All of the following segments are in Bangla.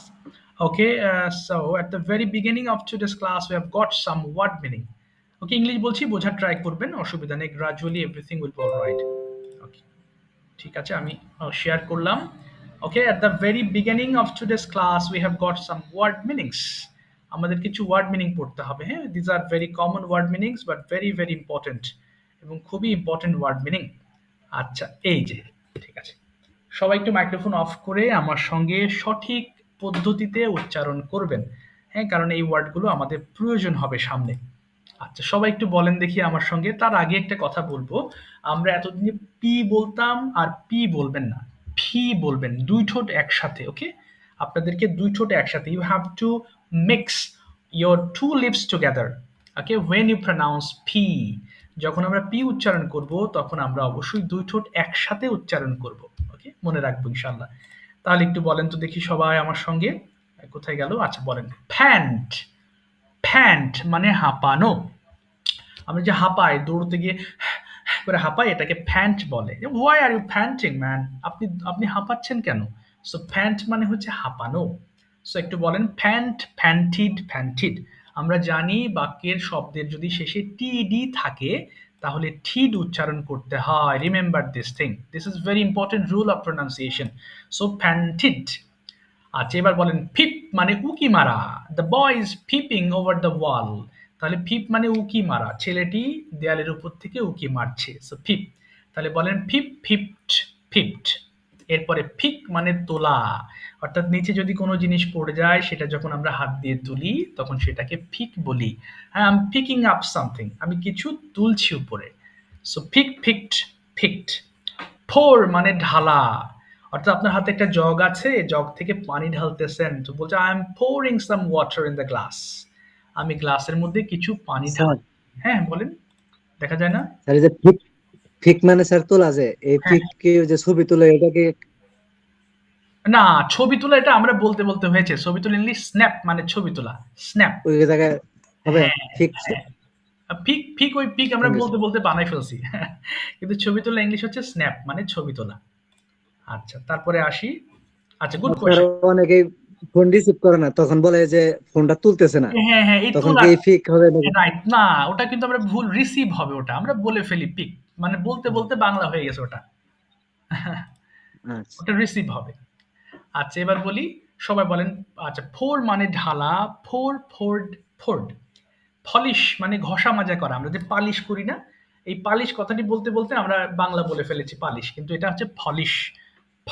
class. Okay, so at the very beginning of today's class, we have got some word meaning. Okay, English বলছি বোঝার ট্রাই করবেন, অসুবিধা নেই, gradually everything will be all right. Okay, ঠিক আছে, আমি শেয়ার করলাম. Okay, at the very beginning of today's class, we have got some word meanings. আমাদের কিছু ওয়ার্ড মিনিং পড়তে হবে, হ্যাঁ, this are very common word meanings but very very important, এবং খুবই ইম্পর্টেন্ট ওয়ার্ড মিনিং. আচ্ছা, এই যে, ঠিক আছে, সবাই একটু মাইক্রোফোন অফ করে আমার সঙ্গে সঠিক পদ্ধতিতে উচ্চারণ করবেন, হ্যাঁ, কারণ এই ওয়ার্ডগুলো আমাদের প্রয়োজন হবে সামনে. আচ্ছা, সবাই একটু বলেন দেখি আমার সঙ্গে. তার আগে একটা কথা বলবো, আমরা এতদিনে পি বলতাম আর পি বলবেন না, ফি বলবেন, দুই ঠোঁট একসাথে. ওকে, আপনাদেরকে দুই ঠোঁট একসাথে, you have to mix your two lips together. Okay, when you pronounce P, যখন আমরা পি উচ্চারণ করব তখন আমরা অবশ্যই দুই ঠোঁট একসাথে উচ্চারণ করব. ওকে, মনে রাখবো ইনশাল্লাহ. তাহলে একটু বলেন তো দেখি সবাই আমার সঙ্গে. কোথায় গেল? আচ্ছা, বলেন প্যান্ট. প্যান্ট মানে হাঁপানো. আমরা যে হাঁপাই, দৌড়তে গিয়ে করে হাঁপাই, এটাকে প্যান্ট বলে. Why are you panting man, আপনি আপনি হাঁপাচ্ছেন কেন? সো প্যান্ট মানে হচ্ছে হাঁপানো. সো একটু বলেন প্যান্ট, প্যান্টিড, প্যান্টিড. আমরা জানি বাক্যের শব্দের যদি শেষে টিডি থাকে তাহলে ঠিড উচ্চারণ করতে হয়. Remember this thing, this is very important rule of pronunciation. So panted. আচ্ছা, এবার বলেন ফিপ মানে উকি মারা. The boy is peeping over the wall. তাহলে ফিপ মানে উকি মারা, ছেলেটি দেয়ালের উপর থেকে উকি মারছে. সো ফিপ. তাহলে বলেন ফিপ, ফিপড, ফিপড. এরপরে ফিক মানে তোলা, অর্থাৎ নিচে যদি কোনো জিনিস পড়ে যায় সেটা যখন আমরা হাত দিয়ে তুলি তখন সেটাকে ফিক বলি. I am picking up something, আমি কিছু তুলছি উপরে. সো ফিক, ফিকড, ফিকড. ফোর মানে ঢালা, অর্থাৎ আপনার হাতে একটা জগ আছে, জগ থেকে পানি ঢালতেছেন, তো বলছে I am pouring some water in the glass, আমি গ্লাসের মধ্যে কিছু পানি ঢাল. স্যার হ্যাঁ, বলেন, দেখা যায় না? স্যার এই যে ফিক ফিক মানে স্যার তোলা, যে এই হ্যাঁ, ফিক কি ওই যে ছবি তুলে এটাকে? না, ছবি তোলা এটা আমরা বলতে বলতে হয়েছে, ছবি তোলা ইংলিশ স্ন্যাপ মানে ছবি তোলা, স্ন্যাপ. ওই জায়গায় হবে হ্যাঁ, ফিক হ্যাঁ, পিক, পিক, ওই পিক আমরা ইংলিশ? বলতে বলতে বানাই ফেলছি. কিন্তু ছবি তোলা ইংলিশ হচ্ছে স্ন্যাপ মানে ছবি তোলা. আচ্ছা, তারপরে আসি. আচ্ছা, গুড স্যার কোয়েশ্চেন. অনেকেই ফোন রিসিভ করে না, তখন বলে যে ফোনটা তুলতেছে না, হ্যাঁ, হ্যাঁ, এই তখন তোলা, কি এই ফিক হবে নাকি? রাইট, না ওটা কিন্তু আমরা ভুল, রিসিভ হবে, ওটা আমরা বলে ফেলি পিক, মানে বলতে বলতে বাংলা হয়ে গেছে ওটা. আচ্ছা ওটা রিসিভ হবে. আচ্ছা, এবার বলি, সবাই বলেন. আচ্ছা, ফোর মানে ঢালা, ফোর, ফোর্ড, ফোর্ড. ফলিশ মানে ঘষা মাজা করা, আমরা যে পালিশ করি না, এই পালিশ কথাটি বলতে বলতে আমরা বাংলা বলে ফেলেছি পালিশ, কিন্তু এটা হচ্ছে ফলিশ. ফ,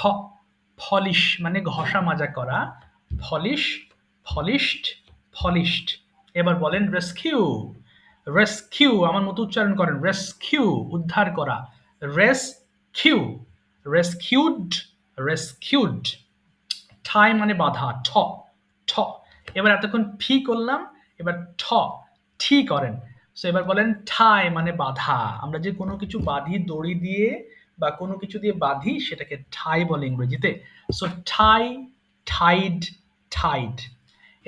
ফলিশ মানে ঘষা মাজা করা, ফলিশ, ফলিশড, ফলিশড. এবার বলেন রেস্কিউ. রেস্কিউ আমার মতো উচ্চারণ করেন, রেস্কিউ উদ্ধার করা, রেস্কিউ, রেস্কিউড, রেস্কিউড. ঠাই মানে বাধা, ঠ, ঠ. এবার এতক্ষণ ফি করলাম, এবার ঠ, ঠি করেন. সো এবার বলেন ঠাই মানে বাধা, আমরা যে কোনো কিছু বাঁধি দড়ি দিয়ে বা কোনো কিছু দিয়ে বাঁধি সেটাকে ঠাই বলে ইংরেজিতে. সো ঠাই, ঠাইড, ঠাইড.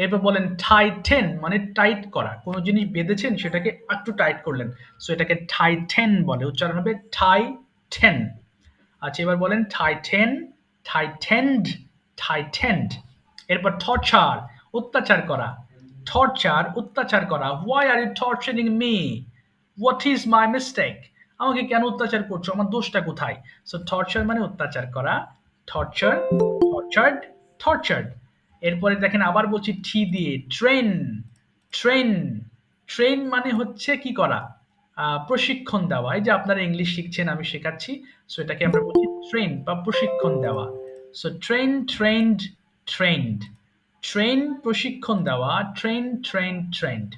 এরপর বলেন টাইটেন মানে টাইট করা, কোনো জিনিস বেঁধেছেন সেটাকে একটু টাইট করলেন, সো এটাকে টাইটেন বলে, উচ্চারণ হবে টাইটেন. আচ্ছা, এবার বলেন টাইটেন, টাইটেন্ড, টাইটেন্ড. এরপর টর্চার অত্যাচার করা, টর্চার অত্যাচার করা. Why are you torturing me, what is my mistake, আমাকে কেন অত্যাচার করছো, আমার দোষটা কোথায়? সো টর্চার মানে অত্যাচার করা, টর্চার, টর্চার্ড, টর্চার্ড. এরপরে দেখেন আবার বলছি টি দিয়ে, ট্রেন, ট্রেন. ট্রেন মানে হচ্ছে কি করা, প্রশিক্ষণ দেওয়া. এই যে আপনারা ইংলিশ শিখছেন, আমি শেখাচ্ছি, সো এটাকে আমরা বলছি ট্রেন বা প্রশিক্ষণ দেওয়া. So train, trend, trend. Train প্রশিক্ষণ দেওয়া, ট্রেন, ট্রেন, ট্রেন্ড.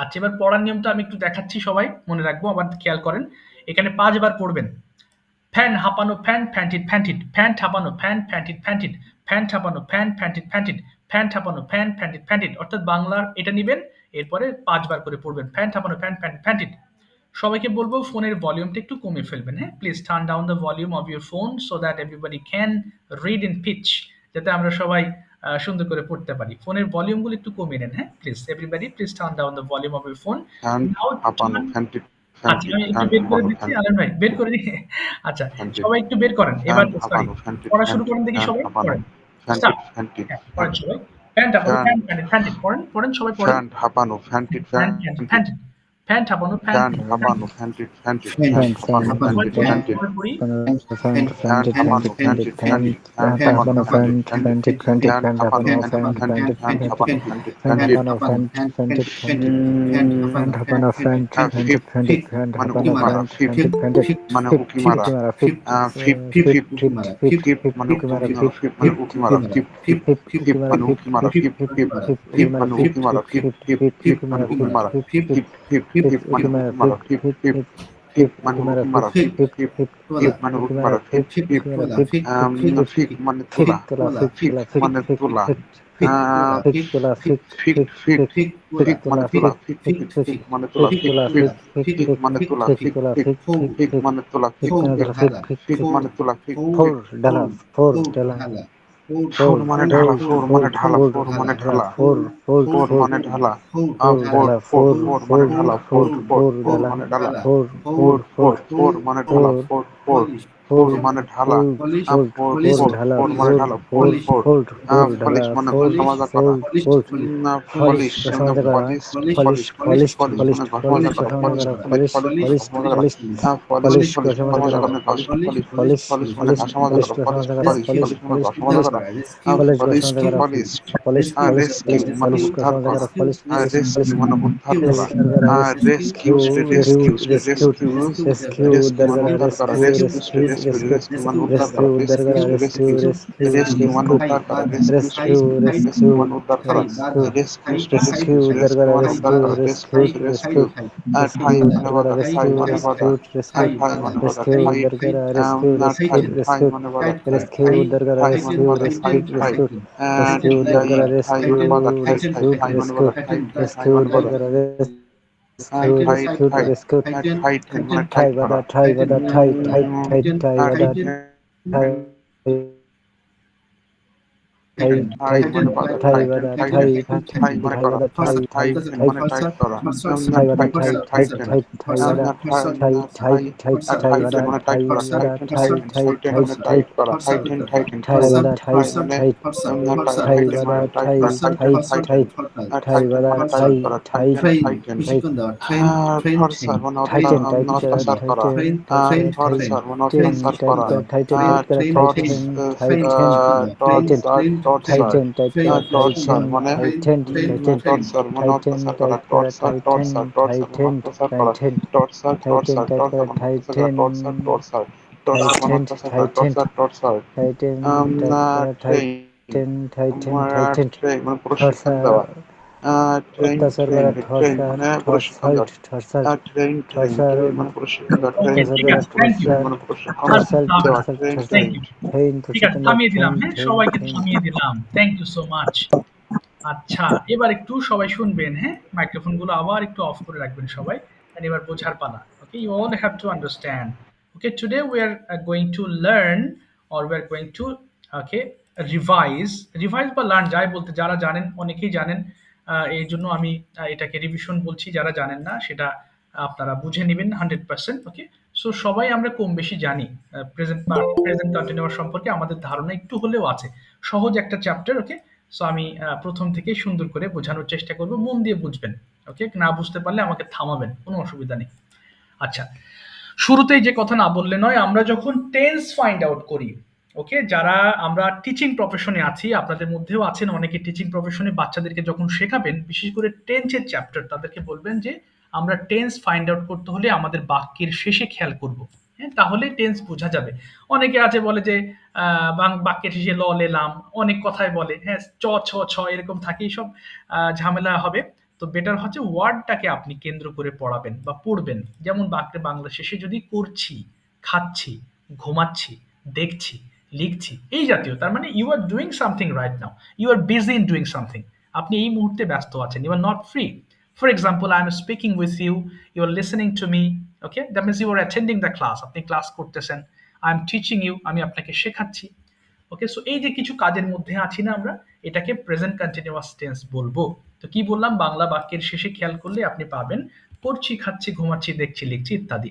আচ্ছা, এবার পড়ার নিয়মটা আমি একটু দেখাচ্ছি, সবাই মনে রাখবো, আবার খেয়াল করেন. এখানে 5 বার পড়বেন. ফ্যান হাঁপানো, ফ্যান, ফ্যান্টিড, ফ্যান্টিড, ফ্যান হাঁপানো, ফ্যান, ফ্যান্টিড, ফ্যান্টিড, ফ্যান হাঁপানো, ফ্যান, ফ্যান্টিড, ফ্যান্টিড, ফ্যান হাঁপানো, ফ্যান, ফ্যান্টিড, ফ্যান্টিড. অর্থাৎ বাংলার এটা নিবেন, এরপরে 5 বার করে পড়বেন, ফ্যান হাঁপানো, ফ্যান, ফ্যান্টিড, ফ্যান্টিড. সবাইকে বলবো ফোনের ভলিউমটা একটু কমে ফেলবেন, হ্যাঁ, please turn down the volume of your phone so that everybody can read in peace, যাতে আমরা সবাই সুন্দর করে পড়তে পারি. ফোনের ভলিউমগুলো একটু কমিয়ে নেন, হ্যাঁ, please everybody please turn down the volume of your phone. Pant now হাঁপানো, টার্ন. ফ্যান্টিড, আচ্ছা, ফ্যান্টিড, আমি একটু ফ্যান বের করে হাঁপানো, দিচ্ছি, ফ্যান্টিড, আলেম ভাই বের করে দিই. আচ্ছা, ফ্যান্টিড, সবাই একটু বের করেন ফ্যান এবার, সরি, হাঁপানো, ফ্যান্টিড, পড়া শুরু ফ্যান্টিড, করেন দেখি, ফ্যান সবাই হাঁপানো, পড়েন. স্টার্ট। ফ্যান্টিড, হ্যাঁ, পড়েন সবাই। প্যান্ট হাঁপানো, ফ্যান, প্যান্ট প্যান্টেড, প্যান্টেড পড়েন, পড়েন সবাই পড়েন। ফ্যান হাঁপানো, panted, pant panted, panted, panted, pant হাঁপানো, প্যান্ট ফ্যান হাঁপানো, panted, panted, pant pant pant হাঁপানো, ফ্যান্ট সবাই ফ্যান্টিড, পড়ি, ফ্যান্ট ফ্যান্টিড, সবাই পড়ি। ফ্যান্ট ফ্যান ফ্যান্টেড হাঁপানো, panted panted, pant panted, pant pant হাঁপানো, হাঁপানো panted, pant panted panted pant pant হাঁপানো, হাঁপানো panted, pant panted, panted pant panted হাঁপানো, ফ্যান্টিড, ফ্যান্ট ফ্যান্টিড, হাঁপানো ফ্যান্ট ফ্যান্টেড ফ্যান্টেড ফ্যান্ট হাঁপানো ফ্যান্ট ফিফ, ফ্যান্টেড ফ্যান্টেড ফ্যান্ট মানে হাঁপানো উকি মারা, ফ্যান্ট ফিফ, ফ্যান্টেড ফ্যান্টেড মানে ফিফ উকি ফিফ মারা, উকি মারা ফিফ ফিফ, ফিফ ফিফ, ফিফ ফিফ ফিফ ফিফ মানে উকি মারা উকি ফিফ মারা, ফিফ মানে ফিফ উকি মারা, ফিফ, ফিফ ফিফ, ফিফ উকি ফিফ মারা মানে ফিফ উকি মারা, ফিফ ফিফ, ফিফ ফিফ, ফিফ উকি ফিফ মারা মানে ফিফ উকি মারা, ফিফ ফিফ, ফিফ ফিফ, ফিফ ফিফ উকি মানে মারা উকি ফিফ মারা, ফিফ ফিফ, ফিফ ফিফ, ফিফ, ফিফ ফিফ মানে উকি মারা উকি ফিফ মারা, ফিফ, ফিফ ফিফ, ফিফ ফিফ ফিফ মানে উকি মারা উকি ফিফ মারা, ফিফ, ফিফ ফিফ, ফিফ ফিফ ফিফ মানে উকি উকি মারা মারা, ফিফ, ফিফ ফিফ, উকি মারা ফিফ ফিফ ফিফ ফিক মানে ফিক তোলা, তোলা ফিক ফিক তোলা ফিক মানে ফিক তোলা, ফিক ফিক ফিক তোলা ফিক ফিক, ফিক ফিক, ফিক ফিক ফিক মানে তোলা তোলা, ফিক ফিক, ফিক ফিক, ফিক ফিক মানে তোলা, ফিক ফিক, তোলা ফিক, ফিক ফিক ফিক ফিক মানে তোলা, ফিক ফিক, তোলা ফিক, ফিক ফিক ফিক ফিক মানে তোলা, ফিক ফিক, মানে ফিক, তোলা ফিক ফিক ফিক ফিক মানে তোলা, ফিক, ফোর ফিক, ডালা ফোর ডালা ফোর ফোর মানে ফোর ঢালা, ফোর ফোর মানে ঢালা, ফোর ফোর মানে ঢালা ঢালা, ফোর ফোর ফোর ফোর মানে ঢালা, ফোর ফোর, ডালা ফোর, ফোর ফোর মানে ফোর ঢালা, four four, four, four four ডালা মানে ঢালা, four four four, four four, four মানে ঢালা, four four, four, four four মানে ঢালা, four four four, four four, ঢালা ফোর মানে ফোর ঢালা, four, four four, four four ঢালা ফলিশ মানে ফোর ঘষা মাজা ফোর করা, ফোর ফলিশ ফলিশ, ঘষা মাজা করা polish, foolish polish, foolish polish foolish মানে ঘষা ফলিশ মাজা করা, ঘষা মাজা পলিশ করা লাইক ফলিশ পলিশ ফলিশ ঘষা মাজা করা, ফলিশ পলিশ, ফলিশ পলিশ ঘষা ঘষা মাজা মাজা করা করা, ফলিশ পলিশ, ফলিশ পলিশ মানে ফলিশ ঘষা মাজা ফলিশ করা, ঘষা পলিশ, মাজা করা পলিশ, ফলিশ পলিশ মানে ফলিশ ঘষা মাজা করা, ফলিশ ঘষা পলিশ, মাজা করা polished, foolish foolish rescue foolish মানে ফলিশ ঘষা উদ্ধার মাজা করা, করা ফলিশ ফলিশ ফলিশ রেস্কিউ মানে উদ্ধার করা, রেস্কিউ করা rescue, rescue rescue, rescue rescue, rescue rescue উদ্ধার মানে করা উদ্ধার করা, rescue rescue, rescue rescue, rescue rescue মানে উদ্ধার রেস্কিউ করা, উদ্ধার করা rescue, rescue rescue, rescue rescue মানে রেস্কিউ উদ্ধার করা, রেস্কিউ, রেস্কিউ রেস্কিউ রেস্কিউ মানে উদ্ধার করা, রেস্কিউ রেস্কিউ, রেস্কিউ রেস্কিউ, উদ্ধার রেস্কিউ করা মানে উদ্ধার রেস্কিউ করা, rescue rescue, rescue rescue, rescue ঠাই মানে উদ্ধার করা বাধা, ঠাই রেস্কিউ মানে বাধা, রেস্কিউ রেস্কিউ ঠাই মানে বাধা, রেস্কিউ ঠাই, উদ্ধার করা রেস্কিউ রেস্কিউ ঠাই, ঠাই রেস্কিউ মানে বাধা, ঠাই, রেস্কিউ উদ্ধার করা ঠাই মানে রেস্কিউ বাধা, ঠাই, রেস্কিউ ঠাই, রেস্কিউ রেস্কিউ উদ্ধার ঠাই, করা ঠাই রেস্কিউ মানে বাধা, ঠাই, ঠাই, রেস্কিউ ঠাই মানে রেস্কিউ বাধা, ঠাই, ঠাই রেস্কিউ মানে উদ্ধার বাধা, করা রেস্কিউ ঠাই, রেস্কিউ ঠাই, রেস্কিউ টাইটেন মানে ঠাই টাইট বাদা করা, ঠাই বাদা ঠাই ঠাই ঠাই ঠাই বাদা টাইটেন, ঠাই ঠাই ঠাই ঠাই মানে বাধা, ঠাই টাইটেন, বাদা ঠাই টাইটেন, ঠাই মানে ঠাই করা, বাদা ঠাই ঠাই টাইটেন ঠাই মানে টাইট করা, ঠাই বাদা ঠাই টাইটেন, ঠাই টাইটেন, ঠাই ঠাই বাদা ঠাই ঠাই ঠাই ঠাই বাদা টাইটেন মানে টাইট ঠাই করা, বাদা টাইটেন, ঠাই টাইটেন, ঠাই টাইটেন ঠাই মানে ঠাই টাইট করা, টাইটেন, টাইটেন, ঠাই বাদা ঠাই ঠাই মানে ঠাই ঠাই টাইটেন বাদা মানে টাইট ঠাই করা, ঠাই টাইটেন, ঠাই টাইটেন, ঠাই টাইটেন বাদা মানে টাইট ঠাই করা, ঠাই টাইটেন, টাইটেন, ঠাই থরসার মানে টাইটেন টাইট করা অত্যাচার করা, টাইটেন থরসার মানে টাইটেন অত্যাচার টাইট করা, করা টাইটেন টাইট করা torch, tighten tighten tighten torture, tighten tight করা টর্চার টাইটেন মানে টাইটেন টাইটেন টর্চার মানে টাইটেন অত্যাচার করা, টাইট করা টর্চার, টাইটেন টর্চার, টর্চার মানে টাইটেন অত্যাচার করা, tighten torture, tighten torture, tight torture করা মানে অত্যাচার করা, টাইটেন টর্চার, টর্চার, টর্চার মানে টাইটেন অত্যাচার করা, tighten torture, torture, tighten tight করা ট্রেন, টাইটেন টাইটেন ট্রেন মানে ঠরসা প্রশিক্ষণ দেওয়া, ট্রেন, অত্যাচার ট্রেন, করা ট্রেন ঠরসা মানে প্রশিক্ষণ ঠরসাইট দেওয়া, ঠরসার ট্রেন, ট্রেন, ঠরসার ট্রেন মানে প্রশিক্ষণ দেওয়া, ট্রেন, ওকে, অত্যাচার ঠিক ট্রেন, করা আছে। Thank you. ট্রেন ঠরসার মানে প্রশিক্ষণ আর ঠরসার হবে না। দেওয়া, ঠরসার ট্রেন, ঠরসার থ্যাংক ট্রেন, ইউ। ঠেইন ঠিক আছে, প্রশিক্ষণ দেওয়া থামিয়ে দিলাম। ঠেইন হ্যাঁ, ঠেইন সবাইকে ঠেইন থামিয়ে দিলাম। Thank you so much. আচ্ছা, এবার একটু সবাই শুনবেন। হ্যাঁ, মাইক্রোফোন গুলো আবার একটু অফ করে রাখবেন সবাই। And এবার বোঝার পালা। Okay, you all have to understand. Okay, today we are going to learn or we are going to okay revise বা learn যাই বলতে যারা জানেন অনেকেই জানেন। এই জন্য আমি এটাকে রিভিশন বলছি। যারা জানেন না সেটা আপনারা বুঝে নেবেন 100%। ওকে, সো সবাই আমরা কম বেশি জানি প্রেজেন্ট কন্টিনিউয়াস সম্পর্কে আমাদের ধারণা একটু হলেও আছে। সহজ একটা চ্যাপ্টার। ওকে, সো আমি প্রথম থেকেই সুন্দর করে বোঝানোর চেষ্টা করব, মন দিয়ে বুঝবেন। ওকে, না বুঝতে পারলে আমাকে থামাবেন, কোনো অসুবিধা নেই। আচ্ছা, শুরুতেই যে কথা না বললে নয়, আমরা যখন টেন্স ফাইন্ড আউট করি, ওকে, যারা আমরা টিচিং প্রফেশনে আছি, আপনাদের মধ্যেও আছেন অনেকে টিচিং প্রফেশনে, বাচ্চাদেরকে যখন শেখাবেন, বিশেষ করে টেন্সের চ্যাপ্টার, তাদেরকে বলবেন যে আমরা টেন্স ফাইন্ড আউট করতে হলে আমাদের বাক্যের শেষে খেয়াল করব। হ্যাঁ, তাহলে টেন্স বোঝা যাবে। অনেকে আছে বলে যে বাক্যের শেষে ল লেলাম, অনেক কথায় বলে হ্যাঁ চ ছ ছ এরকম থাকে, এইসব ঝামেলা হবে। তো বেটার হচ্ছে ওয়ার্ডটাকে আপনি কেন্দ্র করে পড়াবেন বা পড়বেন। যেমন বাক্যে বাংলা শেষে যদি করছি, খাচ্ছি, ঘুমাচ্ছি, দেখছি, লিখছি, এই জাতীয়, তার মানে you are doing something right now, you are busy in doing something. আপনি এই মুহূর্তে ব্যস্ত আছেন, you are not free. For example, I am speaking with you, you are listening to me. Okay, that means you are attending the class, আপনি ক্লাস করতেছেন। আই এম টিচিং ইউ, আমি আপনাকে শেখাচ্ছি। ওকে, সো এই যে কিছু কাজের মধ্যে আছি না আমরা, এটাকে প্রেজেন্ট কন্টিনিউয়াস টেন্স বলবো। তো কি বললাম, বাংলা বাক্যের শেষে খেয়াল করলে আপনি পাবেন করছি, খাচ্ছি, ঘুমাচ্ছি, দেখছি, লিখছি ইত্যাদি।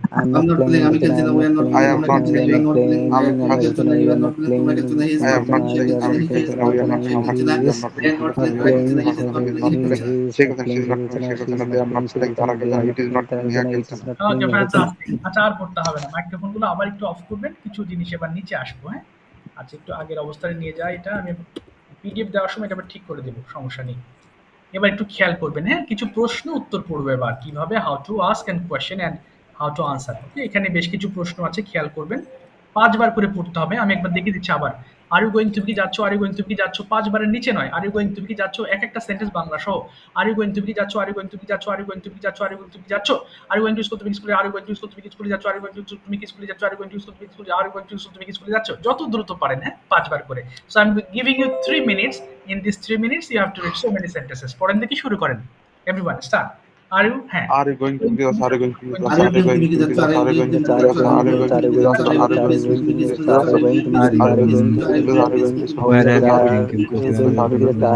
fine. I'm I'm not not playing playing, আমি খেলছি না, we are not I playing, am তোমরা not খেলছো না, saying, you are not playing, আমি তোমরা খেলছো না, you are not playing, তোমরা খেলছো না, he is I not am playing, not she is saying, not আমি playing, he is খেলছি না, not we are playing, not say playing, খেলছে না, we are not they are not playing, playing, playing, তারা খেলছে না, he is not playing, he এগুলো খেলছে না। is ঠিক not আছে, she playing, is he not is playing, not, she she is is not not they are playing, not she playing, is তারা not খেলছে না, playing, it is not তারা নেহা জানে it খেলছে is না। not playing, ওকে, এটা তো ফ্যান্টাস্টিক। আচ্ছা, আর পড়তে হবে না, মাইক্রোফোন গুলো আবার একটু অফ করবেন, কিছু জিনিস এবার নিচে আসবো। হ্যাঁ, আচ্ছা, একটু আগের অবস্থায় নিয়ে যায়, এটা আমি পিডিএফ দেওয়ার সময় এটা আবার ঠিক করে দেবো, সমস্যা নেই। এবার একটু খেয়াল করবেন, হ্যাঁ, কিছু প্রশ্ন উত্তর পড়বো এবার, কিভাবে how to ask and question and how to answer. Okay, এখানে বেশ কিছু প্রশ্ন আছে, খেয়াল করবেন। 5 বার করে পড়তে হবে। আমি একবার দেখিয়ে দিচ্ছি আবার। আর ইউ গোইং তুমি কি যাচ্ছ, আর ইউ গোইং তুমি কি যাচ্ছ, 5 বারের নিচে নয়। আর ইউ গোইং তুমি কি যাচ্ছ, এক একটা সেন্টেন্স বাংলা সহ। আর ইউ গোইং তুমি কি যাচ্ছ, আর ইউ গোইং তুমি কি যাচ্ছ, আর ইউ গোইং তুমি কি যাচ্ছ, আর ইউ গোইং তুমি কি যাচ্ছ, are you going to school তুমি কি স্কুলে, are you going to school তুমি কি স্কুলে যাচ্ছ, আর ইউ গোইং টু তুমি কি স্কুলে যাচ্ছ, are you going to school তুমি কি স্কুলে, are you going to school তুমি কি স্কুলে যাচ্ছ, যত দ্রুত পারেন, হ্যাঁ, 5 বার করে। So I am giving you 3 minutes. In this 3 minutes you have to read so many sentences. পড়েন দেখি, শুরু করেন। Everyone start. আর ইউ, হ্যাঁ, Are you going to be us? Are you going to be us? Are you Are you going to going be to the be us? Are you going to Are be you us? going Are you to going to be us? Are you going to be us? are you going to Are you are you going going to to be us? Are you going to be where are us? you are you going to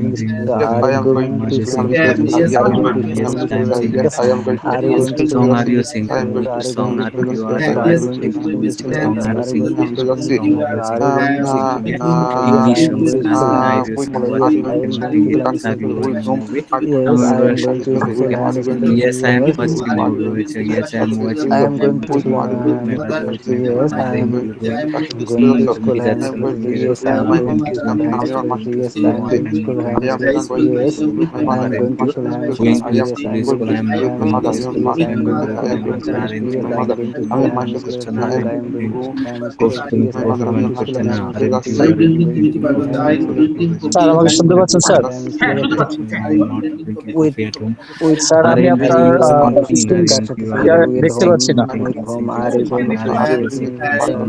school Yes, are I you am going going to to school. school Yes, Are I'm you are going you to yes, going school? to I'm school Yes, I am going to are you school. going to song school are you Yes, singing? I am going are to you school. going to Which school song are are you you going to singing? school Which song are you are you going singing? to Which school song are you are you singing? going to school Which yes I am song going to school are you singing? yes I am Which going to lyrics school are you watching movie? yes I am going to school I am going to Yes, I am yes watching movie. Which yes, I am watching I am movie. going I'm to school. watching movie. My brother is going to Yes, my I then am you going going to to school. me I that am song. yes, I am I'm going going to to school. my Yes, school. yes, I am going to school. Yes, I am going to school. Going to Yes, I school am is going school. to I'm school. not I am going going to to school. school. Yes, I My am going brother to and school. my mother are in Yes, I school. am going to school. I My am sister going to are school. in I am going to school. school. I am Go school. to Yes, I am going to school. I am going to school. school. I am going to school. I am going to school. Sir আমাকে শুনতে পাচ্ছেন স্যার? I am হ্যাঁ, শুনতে school. পাচ্ছি, হ্যাঁ। I'm not drinking With coffee at home. with sir Are আমি you are আপনার you doing going to something? school? Screen কার সাথে You ছিল? are with দেখতে whom? পাচ্ছি না। With whom are you singing going song. to Are you school? singing With song?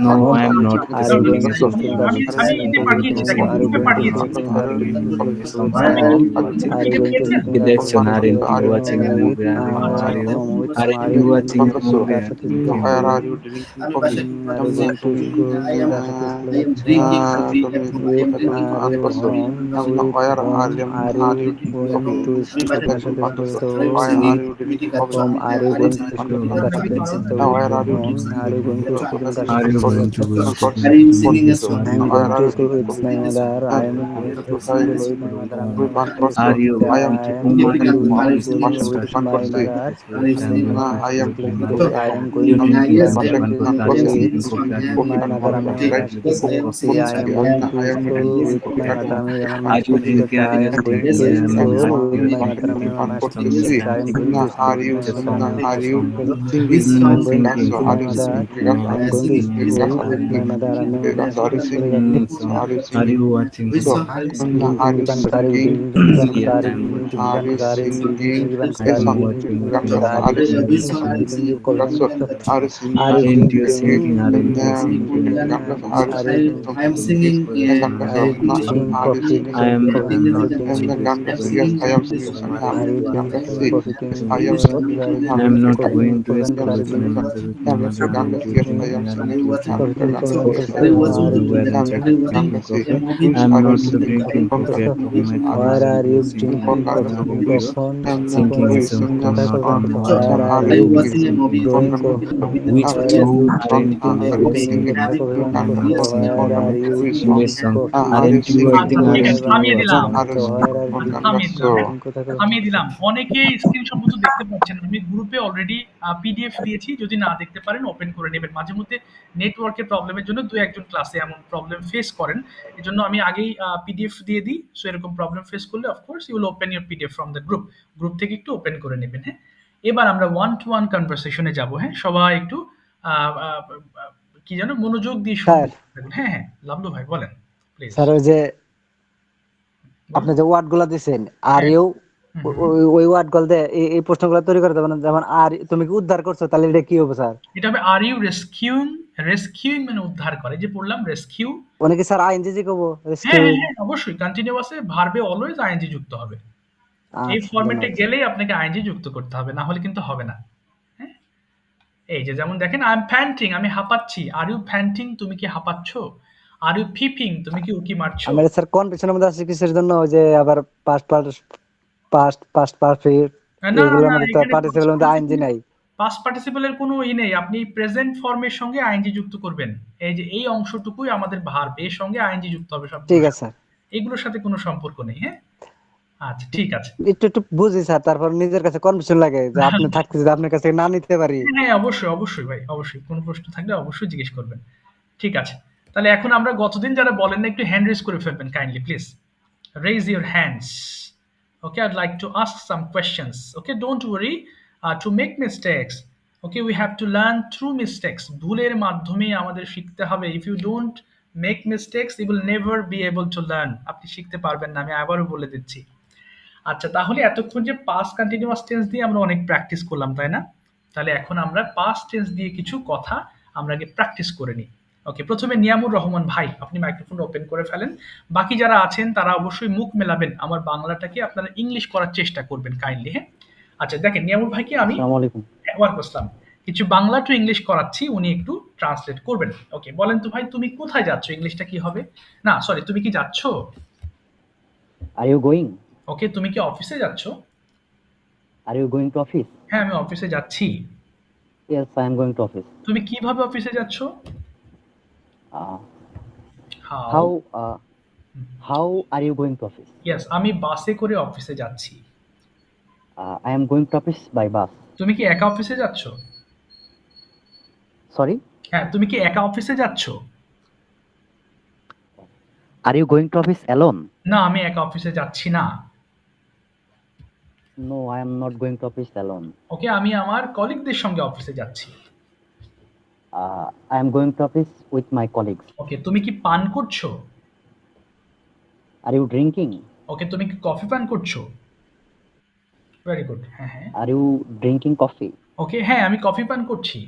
No, whom I'm not are you singing going a to song. school? আমি কার আমি সাথে ইতে with পাঠিয়েছি, whom দেখেন, are you গ্রুপে going to পাঠিয়েছি। school? Are you singing a song? With Are whom you watching? are you লিখে going to পেয়েছেন? school? কার সাথে Election. Are with you watching a with movie? আচ্ছা, Are you? whom with Are whom are you you going watching to a school? movie car at সাথে home? with Where whom are you drinking coffee? are you going to school? কার সাথে school যাচ্ছ? With are you home with Where whom are you are you drinking going coffee? to school? কার সাথে school তো Why are with you drinking coffee? whom are you going to school? No. কার সাথে তো with Where are you whom drinking are you going to school? Car Are সাথে you school going যাচ্ছ? to go to school? Are you singing a song? I am Are going you to school with my mother. I am going to school with my mother. I am going to Are school. you I going to am whom are going you to going to school school? with Start my going to mother. school. I'm not I going school to because school. I am going You to drink school. I your am coffee. going One to cup school are you with drinking coffee at home? my mother. I am Are you drinking See, coffee? I am going to school with my mother. I am Are you because drinking I am going to school with my mother. I am yes, because I'm I am going singing to school Are with you my the mother. I song. am are you I'm I not am going to singing school song. with my mother. I am going to Singing school song. with my mother. I am going are you to school. singing? Song. Are you Are singing? you watching Which song? song are you Ding singing? ding Are you ban kari singing? ding ding ban Yes, kari I'm ding ding watching. Are ban you kari ding ding singing? ding ban I'm kari ding watching. ding ban kari Are you ding ding Which singing? song ding are ding you ding ding singing? kol ban Are you singing? are you Aren't ding you ding singing? ding Aren't you ding ding singing? ding are you ding I am singing are you drinking coffee I am coffee not ding ding singing. Yes, I am singing. are you drinking coffee ding Yes, ding I ding am ban singing. kari I ding am ding not kol going to ban school kari with ding my ding mother, with my mother going to ding school, and Are you watching coffee ding kol ban go kari Are you to are watching you school where I'm drinking drinking a coffee. movie? I'm not coffee drinking coffee at home. At home, where are are you you singing? drinking Or coffee are you কখন singing a song? কোথায় Not করবেন I'm কথা watching. where are Are you you watching a movie? going ko Which where are song you aren't you drinking singing? কোথায় করবেন I'm কথা not singing. where are you Which drinking song coffee aren't you আচ্ছা, watching? ঠিক কোথায় আছে, Aren't you থামিয়ে দিলাম। watching? করবেন কথা where are you আচ্ছা, drinking থামিয়ে দিলাম, হ্যাঁ, কোথায় করবেন থামিয়ে দিলাম। অনেকেই স্ক্রিনশট তো দেখতে পাচ্ছেন না। আমি গ্রুপে অলরেডি পিডিএফ দিয়েছি। যদি না দেখতে পারেন ওপেন করে নেবেন। মাঝে মধ্যে নেটওয়ার্কের প্রবলেমের জন্য ২-১ জন ক্লাসে এমন প্রবলেম ফেস করেন। এজন্য আমি আগেই পিডিএফ দিয়ে দিই। সো এরকম প্রবলেম ফেস করলে of course you will open your PDF from the group. Group থেকে একটু ওপেন করে নেবেন, হ্যাঁ? এবার আমরা ওয়ান টু ওয়ান কনভারসেশনে যাব, হ্যাঁ? সবাই একটু আ আ আ কি যেন মনোযোগ দিয়ে স্যার শুনবেন। হ্যাঁ, হ্যাঁ, লাবলু ভাই বলেন প্লিজ। স্যার ওই যে আপনি বলুন। যে ওয়ার্ড গুলা দিচ্ছেন আর হ্যাঁ, ইউ হুম, হুম। ওই ওয়ার্ড গুলো দিয়ে এই প্রশ্নগুলো তৈরি করে দেবেন যেমন আর তুমি কি উদ্ধার করছো তাহলে এটা কি হবে স্যার এটা হবে আর ইউ রেস্কিউইং। রেস্কিউইং মানে উদ্ধার করে। এই যে পড়লাম রেস্কিউ। অনেকে স্যার আইএনজি কব হ্যাঁ, রেস্কিউ হ্যাঁ, হ্যাঁ, অবশ্যই কন্টিনিউয়াসে ভার্বে অলওয়েজ আইএনজি যুক্ত হবে। এই আচ্ছা ফরম্যাটে ধন্যবাদ গেলেই আপনাকে আইএনজি যুক্ত করতে হবে, না হলে কিন্তু হবে না। হ্যাঁ? এই যে যেমন দেখেন আই এম প্যান্টিং, আমি হাঁপাচ্ছি। আর ইউ প্যান্টিং, তুমি কি হাঁপাচ্ছ? আর ইউ ফিপিং, তুমি কি উকি মারছো? আমি স্যার কনফিউশনের মধ্যে আছি কিসের জন্য ওই যে আবার পাস্ট পাস্ট পারফেক্ট না, এগুলোর না, মধ্যে তো এখানে পার্টিসিপেলের মধ্যে আইএনজি নাই পাস্ট পার্টিসিপলের কোনো নেই। আপনি প্রেজেন্ট ফর্মের সঙ্গে আইএনজি যুক্ত করবেন। এই যে এই অংশটুকুই আমাদের ভার্ব, এর সঙ্গে আইএনজি যুক্ত হবে ঠিক সবগুলোর আছে সাথে। স্যার এগুলোর সাথে কোনো সম্পর্ক নেই, হ্যাঁ? আচ্ছা, ঠিক আছে। একটু একটু বুঝি স্যার তারপর নিজের কাছে কনফিউশন লাগে যে আপনি থাকতে যদি আপনার কাছে না নিতে পারি হ্যাঁ, হ্যাঁ, অবশ্যই, অবশ্যই ভাই, অবশ্যই। কোনো প্রশ্ন থাকলে অবশ্যই জিজ্ঞেস করবেন। ঠিক আছে। তাহলে এখন আমরা গতদিন যারা বলেন না একটু হ্যান্ড রেজ করে ফেলবেন kindly please. Raise your hands. Okay, I'd like to ask some questions. Okay, don't worry to make mistakes. Okay, we have to learn through mistakes. ভুলের মাধ্যমে আমাদের শিখতে হবে। If you don't make mistakes you will never be able to learn. আপনি শিখতে পারবেন না, আমি আবারও বলে দিচ্ছি। আচ্ছা, তাহলে এতক্ষণ যে পাস্ট কন্টিনিউয়াস টেন্স দিয়ে আমরা অনেক প্র্যাকটিস করলাম, তাই না? তাহলে এখন আমরা পাস্ট টেন্স দিয়ে কিছু কথা আমরা আগে প্র্যাকটিস করে নিই। ওকে, প্রথমে নিয়ামুর রহমান ভাই, আপনি মাইক্রোফোন ওপেন করে ফেলেন। বাকি যারা আছেন তারা অবশ্যই মুখ মেলাবেন, আমার বাংলাটাকে আপনারা ইংলিশ করার চেষ্টা করবেন কাইন্ডলি, হ্যাঁ? আচ্ছা দেখেন, নিয়ামুর ভাইকে আমি আসসালামু আলাইকুম। ওয়ালাইকুম আসসালাম, কিছু বাংলা টু ইংলিশ করাচ্ছি, উনি একটু ট্রান্সলেট করবেন। ওকে, বলেন তো ভাই, তুমি কোথায় যাচ্ছ? ইংলিশটা কি হবে? না সরি, তুমি কি যাচ্ছ? Are you going? ওকে, তুমি কি অফিসে যাচ্ছ? Are you going to office? হ্যাঁ, আমি অফিসে যাচ্ছি। Yes, I am going to office. তুমি কিভাবে অফিসে যাচ্ছ? How how are you going to office? Yes, আমি বাসে করে অফিসে যাচ্ছি। I am going to office by bus. তুমি কি একা অফিসে যাচ্ছ? সরি, হ্যাঁ, তুমি কি একা অফিসে যাচ্ছ? Are you going to office alone? না, আমি একা অফিসে যাচ্ছি না। No, I am not going to office alone. Okay, আমি আমার কলিগদের সঙ্গে অফিসে যাচ্ছি। I am going to office with my colleagues. Okay, তুমি কি পান করছো? আর ইউ ড্রিঙ্কিং? ওকে, তুমি কি কফি পান করছো? ভেরি গুড, হ্যাঁ হ্যাঁ। Are you drinking coffee? Okay, হ্যাঁ আমি কফি পান করছি।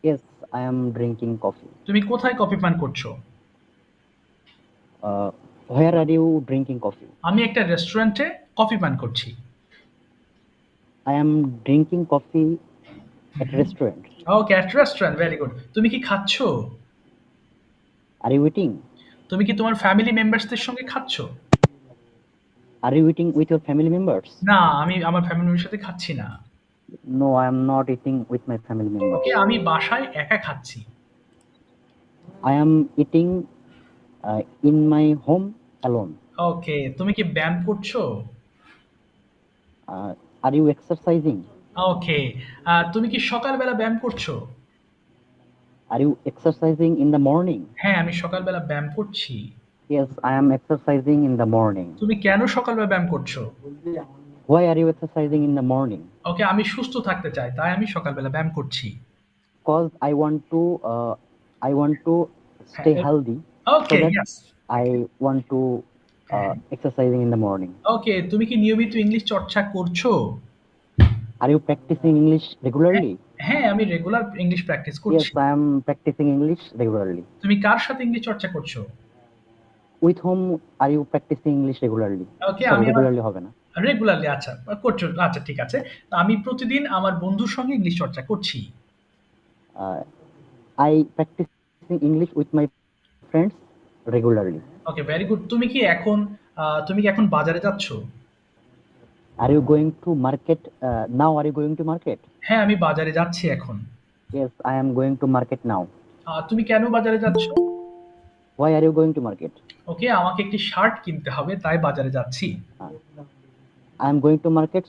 Yes, I am drinking coffee. তুমি কোথায় কফি পান করছো? Where are you drinking coffee? আমি একটা রেস্টুরেন্টে কফি পান করছি। I am drinking coffee at restaurant. Okay, at restaurant, very good. তুমি কি খাচ্ছো? Are you eating? তুমি কি তোমার ফ্যামিলি মেম্বারসদের সঙ্গে খাচ্ছো? Are you eating with your family members? না, আমি আমার ফ্যামিলি মেম্বারের সাথে খাচ্ছি না। No, I am not eating with my family members. Okay, আমি বাসায় একা খাচ্ছি। I am eating in my home alone. ওকে, তুমি কি ব্যায়াম করছো? Are you exercising? ওকে, তুমি কি সকালবেলা ব্যায়াম করছো? Are you exercising in the morning? হ্যাঁ, আমি সকালবেলা ব্যায়াম করছি। Yes, I am exercising in the morning. তুমি কেন সকালবেলা ব্যায়াম করছো? Why are you exercising in the morning? ওকে, আমি সুস্থ থাকতে চাই, তাই আমি সকালবেলা ব্যায়াম করছি। Because I want to stay healthy. Okay, So that yes. I want to exercising in the morning. ওকে, তুমি কি নিয়মিত ইংলিশ চর্চা করছো? Are you practicing English regularly? হ্যাঁ, আমি রেগুলার ইংলিশ প্র্যাকটিস Yes, করছি। I am practicing English regularly. তুমি কার সাথে ইংলিশ চর্চা করছো? With whom are you practicing English regularly? Okay, Sorry, আমি regularly হবে না। রেগুলারলি, আচ্ছা করছো, আচ্ছা ঠিক আছে। তো আমি প্রতিদিন আমার বন্ধুর সঙ্গে ইংলিশ চর্চা করছি। I practicing English with my friends regularly. Okay, very good. তুমি কি এখন বাজারে যাচ্ছ? Are you going to market now? Are you going to market? হ্যাঁ, আমি বাজারে যাচ্ছি এখন। Yes, I am going to market now. তুমি কেন বাজারে যাচ্ছ? Why are you going to market? ওকে, আমাকে একটি শার্ট কিনতে হবে, তাই বাজারে যাচ্ছি। I am going to market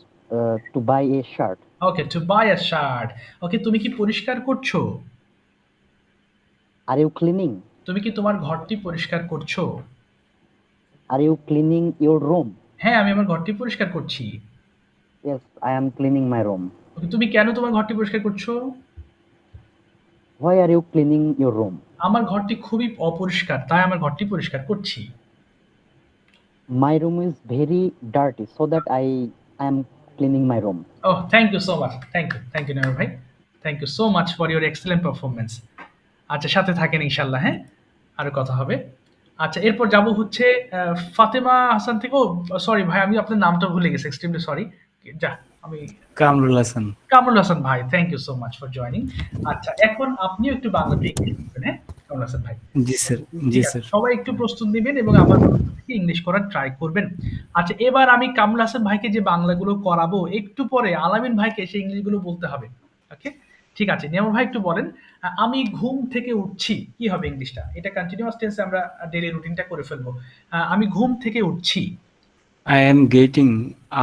to buy a shirt. Okay, to buy a shirt. Okay, তুমি কি পরিষ্কার করছো? Are you cleaning? তুমি কি তোমার ঘরটি পরিষ্কার করছো? Are you cleaning your room? হ্যাঁ, আমি আমার ঘরটি পরিষ্কার করছি। Yes, I am cleaning my room. ওকে, তুমি কেন তোমার ঘরটি পরিষ্কার করছো? Why are you cleaning your room? আমার ঘরটি খুবই অপরিষ্কার, তাই আমার ঘরটি পরিষ্কার করছি। My room is very dirty, so that I am cleaning my room. Oh, thank you so much. Thank you, Nair ভাই। Thank you so much for your excellent performance. আচ্ছা, সাথে থাকেন ইনশাআল্লাহ, হ্যাঁ? আরো কথা হবে। আচ্ছা, এরপর যাব হচ্ছে ফাতেমা হাসান থেকে। সরি ভাই, আমি আপনার নামটা ভুলে গেছি, এক্সট্রিমলি সরি। আমি কামরুল হাসান। কামরুল হাসান ভাই, thank you so much for joining. আচ্ছা, এখন আপনিও একটু বাংলাতে ইংলিশ বলবেন, হ্যাঁ কামরুল হাসান ভাই? জি স্যার, জি ঠিক আছে, স্যার। সবাই একটু প্রস্তুত নেবেন এবং আমার ইংলিশ করার ট্রাই করবেন। আচ্ছা, এবার আমি কামরুল হাসান ভাইকে যে বাংলাগুলো করাবো, একটু পরে আলামিন ভাইকে সেই ইংলিশগুলো বলতে হবে। ওকে, ঠিক আছে। নিয়ামুর ভাই একটু বলেন, আমি ঘুম থেকে উঠছি, কি হবে ইংলিশটা? এটা কন্টিনিউয়াস টেন্সে আমরা ডেইলি রুটিনটা করে ফেলবো। আমি ঘুম থেকে উঠছি। I am getting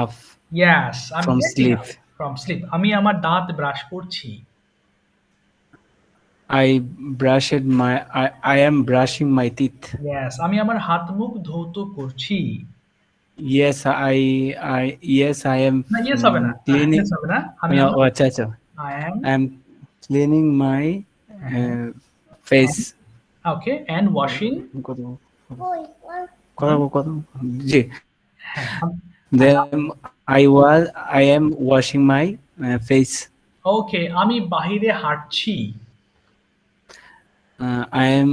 up yes, আমি from sleep. From sleep. আমি আমার দাঁত ব্রাশ করছি। I am brushing my teeth. Yes, আমি আমার হাত মুখ ধৌত করছি। Yes, I am না, ইয়েস হবে না, cleaning. ইয়েস হবে না। আমি ও আমার আচ্ছা আচ্ছা। I am I am cleaning my face. Okay and washing কত কত কত জি হ্যাঁ then I am washing my face. ওকে আমি বাহিরে হাঁটছি I am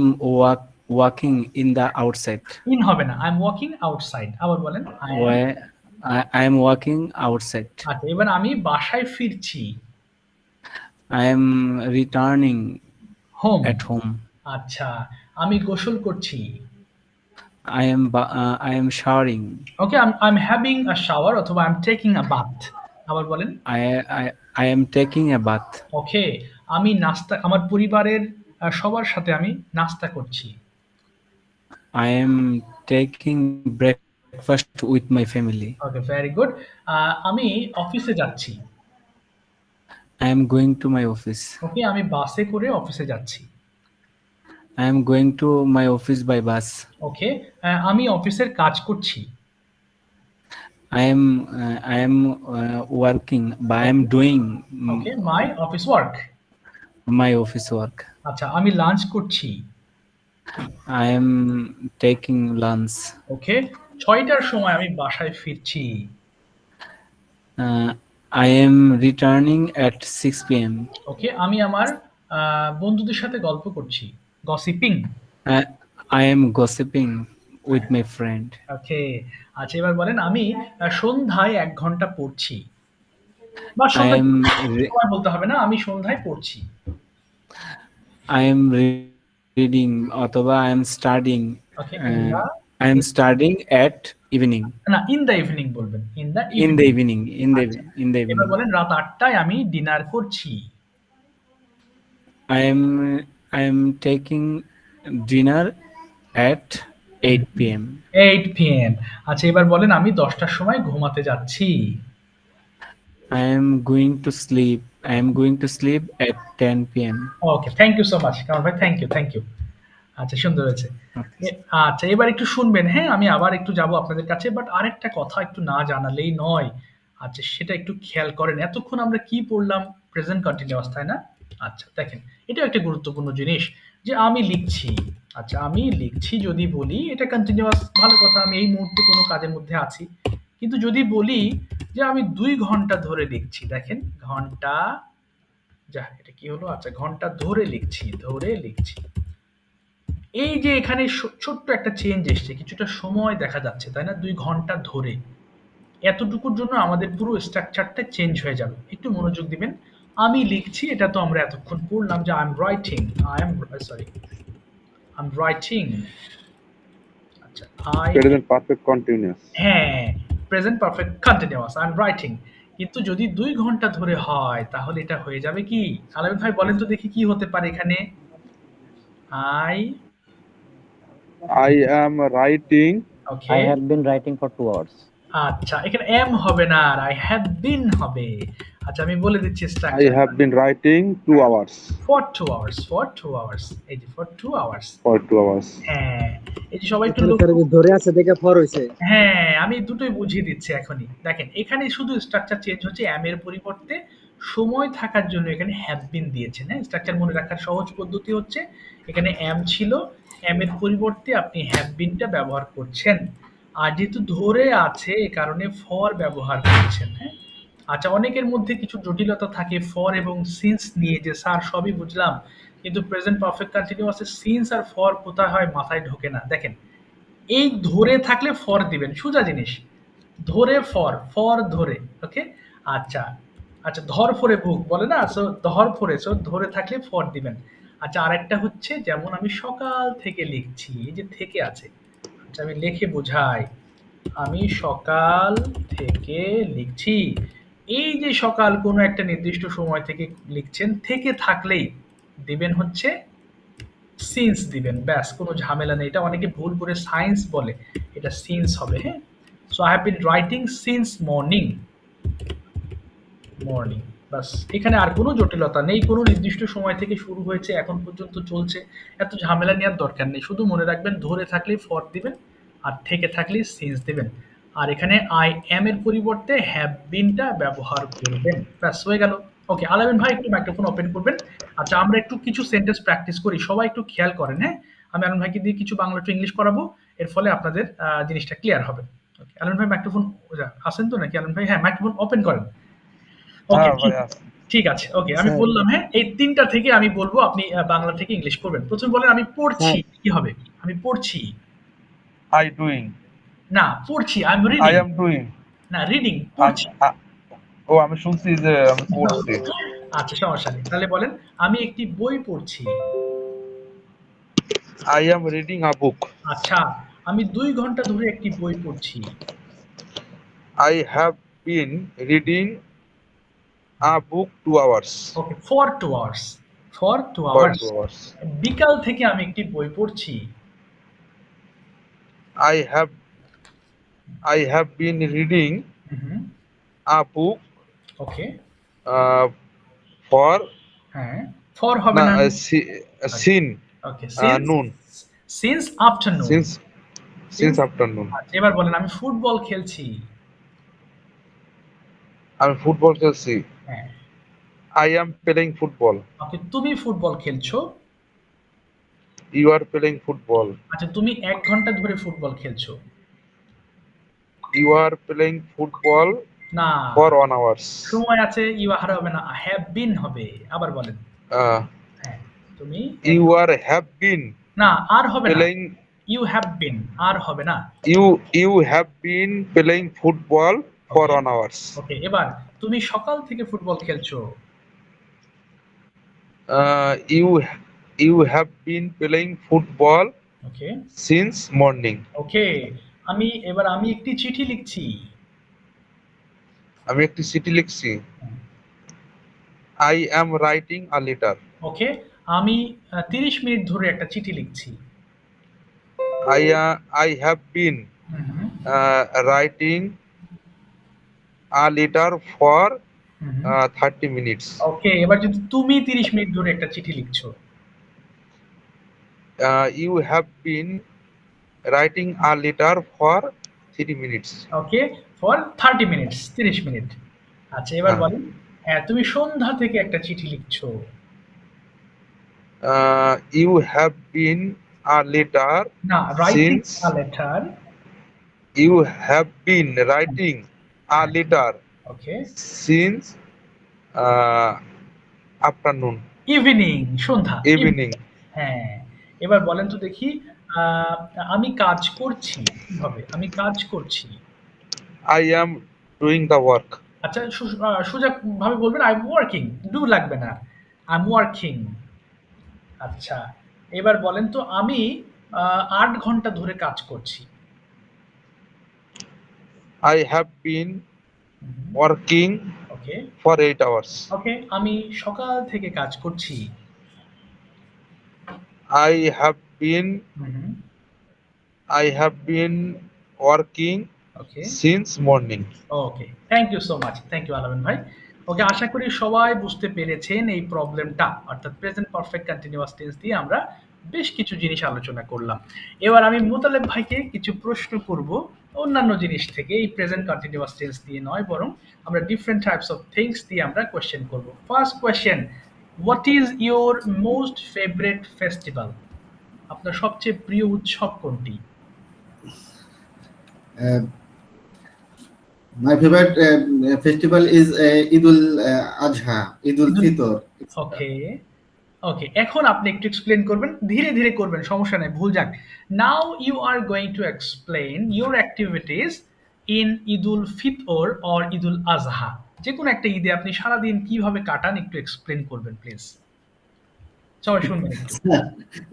walking in the outside. In হবে না আই এম ওয়াকিং আউটসাইড আবার বলেন Where I am walking outside. আচ্ছা এবার আমি বাসায় ফিরছি I am returning home at home. আচ্ছা আমি গোসল করছি I am showering. Okay I am having a shower অথবা I am taking a bath আবার বলেন I am taking a bath. ওকে আমি নাস্তা আমার পরিবারের সবার সাথে আমি নাস্তা করছি I am taking breakfast with my family. Okay very good আমি অফিসে যাচ্ছি I am going to my office. ওকে আমি বাসে করে অফিসে যাচ্ছি I am going to my office by bus. ওকে আমি অফিসের কাজ করছি I am working, but I am doing okay my office work my office work. আচ্ছা আমি লাঞ্চ করছি I am taking lunch. ওকে 6টার সময় আমি বাসায় ফিরছি I am returning at 6 p.m. ওকে আমি আমার বন্ধুদের সাথে গল্প করছি gossiping I am gossiping with my friend. ওকে আচ্ছা এবার বলেন আমি সন্ধ্যায় 1 ঘন্টা পড়ছি বা I am সময় বলতে হবে না আমি সন্ধ্যায় পড়ছি reading অথবা I am studying. Okay I am studying at evening. না ইন দ্য ইভিনিং বলবেন in the In the evening. In the এবার evening. বলেন রাত 8টায় আমি ডিনার করছি I am taking dinner at 8 p.m. 8 p.m. আচ্ছা এবার বলেন আমি 10টার সময় ঘুমাতে যাচ্ছি I am going to sleep. I am going to sleep at 10 p.m. Okay thank you so much Kamal ভাই থ্যাংক ইউ আচ্ছা সুন্দর হয়েছে আচ্ছা এবার একটু শুনবেন হ্যাঁ আমি আবার একটু যাব আপনাদের কাছে বাট আরেকটা কথা একটু না জানালেই নয় আচ্ছা সেটা একটু খেয়াল করেন এতক্ষণ আমরা কি পড়লাম প্রেজেন্ট কন্টিনিউয়াস তাই না আচ্ছা দেখেন এটা একটা গুরুত্বপূর্ণ জিনিস যে আমি লিখছি আচ্ছা আমি লিখছি যদি বলি এটা কন্টিনিউয়াস ভালো কথা আমি এই মুহূর্তে কোনো কাজের মধ্যে আছি কিন্তু যদি বলি যে আমি 2 ঘন্টা ধরে লিখছি দেখেন ঘন্টা যা এটা কি হলো আচ্ছা ঘন্টা ধরে লিখছি এই যে এখানে ছোট্ট একটা চেঞ্জ এসছে কিছুটা সময় দেখা যাচ্ছে তাই না 2 ঘন্টা ধরে এতটুকুর জন্য আমাদের পুরো স্ট্রাকচারটা চেঞ্জ হয়ে যাবে একটু মনোযোগ দিবেন আমি লিখছি এটা তো আমরা এতক্ষণ পড়লাম যে আই এম রাইটিং আচ্ছা Present perfect continuous. হ্যাঁ present perfect continuous I am writing কিন্তু যদি 2 ঘন্টা ধরে হয় তাহলে এটা হয়ে যাবে কি আলামিন ভাই বলেন তো দেখি কি হতে পারে এখানে I am writing. Okay I have been writing for 2 hours. আচ্ছা এখানে এম হবে না আর আই হ্যাভ বিন হবে আচ্ছা আমি বলে দিচ্ছি I structure have been writing 2 hours. For 2 hours এই যে ফর 2 আওয়ার্স For 2 hours. হ্যাঁ এই যে সবাই একটু এখানে লক্ষ্য স্যার যে ধরে আছে দেখে ফর হইছে। হ্যাঁ আমি দুটোই বুঝিয়ে দিচ্ছি এখনই দেখেন এখানে শুধু স্ট্রাকচার চেঞ্জ হচ্ছে এম এর পরিবর্তে সময় থাকার জন্য এখানে হ্যাভ বিন দিয়েছেন হ্যাঁ স্ট্রাকচার মনে রাখার সহজ পদ্ধতি হচ্ছে এখানে এম ছিল এম এর পরিবর্তে আপনি হ্যাভ বিনটা ব্যবহার করছেন আর যেহেতু ধরে আছে এ কারণে ফর ব্যবহার করছেন হ্যাঁ আচ্ছা অনেকের মধ্যে কিছু জটিলতা থাকে ফর এবং সিন্স নিয়ে যে স্যার সবই বুঝলাম কিন্তু প্রেজেন্ট পারফেক্ট কন্টিনিউয়াসে সিন্স আর ফর কোথায় হয় মাথায় ঢোকে না দেখেন এই ধরে থাকলে ফর দিবেন সোজা জিনিস ধরে ফর ধরে ওকে আচ্ছা আচ্ছা ধর ফরে ভুগ বলে না সো ধর ফরে সো ধরে থাকলে ফর দিবেন আচ্ছা আরেকটা হচ্ছে যেমন আমি সকাল থেকে লিখছি এই যে থেকে আছে আচ্ছা আমি লিখে বোঝাই আমি সকাল থেকে লিখছি এই যে সকাল কোনো একটা নির্দিষ্ট সময় থেকে লিখছেন থেকে থাকলেই দিবেন হচ্ছে সিন্স দিবেন ব্যাস কোনো ঝামেলা নেই এটা অনেকে ভুল করে সায়েন্স বলে এটা সিন্স হবে হ্যাঁ so I have been writing since morning বাস এখানে আর কোনো জটিলতা নেই কোনো নির্দিষ্ট সময় থেকে শুরু হয়েছে এখন পর্যন্ত চলছে এত ঝামেলা নেওয়ার দরকার নেই শুধু মনে রাখবেন ধরে থাকলেই ফর দিবেন আর থেকে থাকলে সিন্স দিবেন আর এখানে আই এম এর পরিবর্তে হ্যাভ বিনটা ব্যবহার করবেন ব্যাস হয়ে গেল ওকে, আলামিন ভাই একটু মাইক্রোফোন ওপেন করবেন। আচ্ছা, আমরা একটু কিছু সেন্টেন্স প্র্যাকটিস করি। সবাই একটু খেয়াল করেন, হ্যাঁ? আমি আলামিন ভাইকে দিয়ে কিছু বাংলা টু ইংলিশ করাবো। এর ফলে আপনাদের জিনিসটা ক্লিয়ার হবে। ওকে, আলামিন ভাই মাইক্রোফোন আছেন তো নাকি আলামিন ভাই? হ্যাঁ, মাইক্রোফোন ওপেন করেন। ওকে, হ্যাঁ ভাই আছে। ঠিক আছে। ওকে, আমি স্যার বললাম, হ্যাঁ? এই ৩ টা থেকে আমি বলবো, আপনি বাংলা থেকে ইংলিশ করবেন। ১ম বলেন আমি পড়ছি, স্যার কি হবে? আমি পড়ছি। I doing. না, পড়ছি। I am I reading. am doing. না, রিডিং, আচ্ছা পড়ছি। ও আমি শুনছি যে আমি পড়ছি। আচ্ছা, সমস্যা নেই। তাহলে বলেন আমি একটি বই পড়ছি। I am reading a book. আচ্ছা, আমি ২ ঘন্টা ধরে একটি বই পড়ছি। I have been reading a book 2 hours. Okay, for 2 hours. For 2 For hours. 2 hours. বিকাল থেকে আমি একটি বই পড়ছি। I have I have been reading হুম, a book okay, uh, for হ্যাঁ, ফর হবে না না। sin okay, since, noon since afternoon. since since. afternoon. আচ্ছা, এবার বলেন আমি ফুটবল খেলছি। আমি ফুটবল খেলছি। হ্যাঁ, I am playing football. ওকে, তুমি ফুটবল খেলছো। You are playing football. আচ্ছা, তুমি ১ ঘন্টা ধরে ফুটবল খেলছো। You are playing football না, for 1 hours. সময় আছে, ইউ আর হবে না, হ্যাভ বিন হবে। আবার বলেন। Uh, হ্যাঁ, তুমি you are have been না, আর হবে না। playing ইউ হ্যাভ বিন, আর হবে না। you have been playing football for Okay. 1 hours. ওকে, এবার তুমি সকাল থেকে ফুটবল খেলছো। You have been playing football okay, since morning. ওকে, এবার আমি একটি চিঠি লিখছি। আমি একটি চিঠি লিখছি। I am writing a letter. ওকে, আমি ৩০ মিনিট ধরে একটা চিঠি লিখছি। I have been hmm, writing a letter for hmm. 30 minutes. ওকে, এবার যদি তুমি ৩০ মিনিট ধরে একটা চিঠি লিখছো। You have been writing a letter for 3 minutes. Okay, for 30 minutes, ৩০ minute. আচ্ছা, এবার হ্যাঁ। বলেন, হ্যাঁ, তুমি সন্ধ্যা থেকে একটা চিঠি লিখছো। You have been a letter না, writing since a letter. you have been writing a letter okay, since uh, afternoon, evening, Sandhya, evening. হ্যাঁ, এবার বলেন তো দেখি, আহ, আমি কাজ করছি, কি হবে? আমি কাজ করছি। I am doing the work. আচ্ছা, সোজা ভাবে বলবেন আই এম ওয়ার্কিং, ডু লাগবে না, আই এম ওয়ার্কিং। আচ্ছা, এবার বলেন তো আমি ৮ ঘন্টা ধরে কাজ করছি। I have been working okay, for 8 hours. ওকে, আমি সকাল থেকে কাজ করছি। I have been working okay, since morning. Okay, thank you so much. Thank you Alamin ভাই। ওকে, আশা করি সবাই বুঝতে পেরেছেন এই প্রবলেমটা, অর্থাৎ প্রেজেন্ট পারফেক্ট কন্টিনিউয়াস টেন্স দিয়ে আমরা বেশ কিছু জিনিস আলোচনা করলাম। এবার আমি মোতালেব ভাইকে কিছু প্রশ্ন করব অন্যান্য জিনিস থেকে, এই প্রেজেন্ট কন্টিনিউয়াস টেন্স দিয়ে নয়, বরং আমরা ডিফারেন্ট টাইপস অফ থিংস দিয়ে আমরা কোয়েশ্চেন করব। First question, what is your most favourite festival? আপনার সবচেয়ে প্রিয় উৎসব কোনটি? My favorite festival is Eid Adha, Eid ul Fitr. ওকে, ওকে, এখন আপনি একটু এক্সপ্লেন করবেন, ধীরে ধীরে করবেন, সমস্যা নেই, ভুল যাক। Now you are going to explain your activities in Eidul Fitr or Eidul Azha. যে কোনো একটা ঈদে আপনি সারাদিন কিভাবে কাটান একটু এক্সপ্লেন করবেন প্লিজ। সবাই শুনবেন একটু।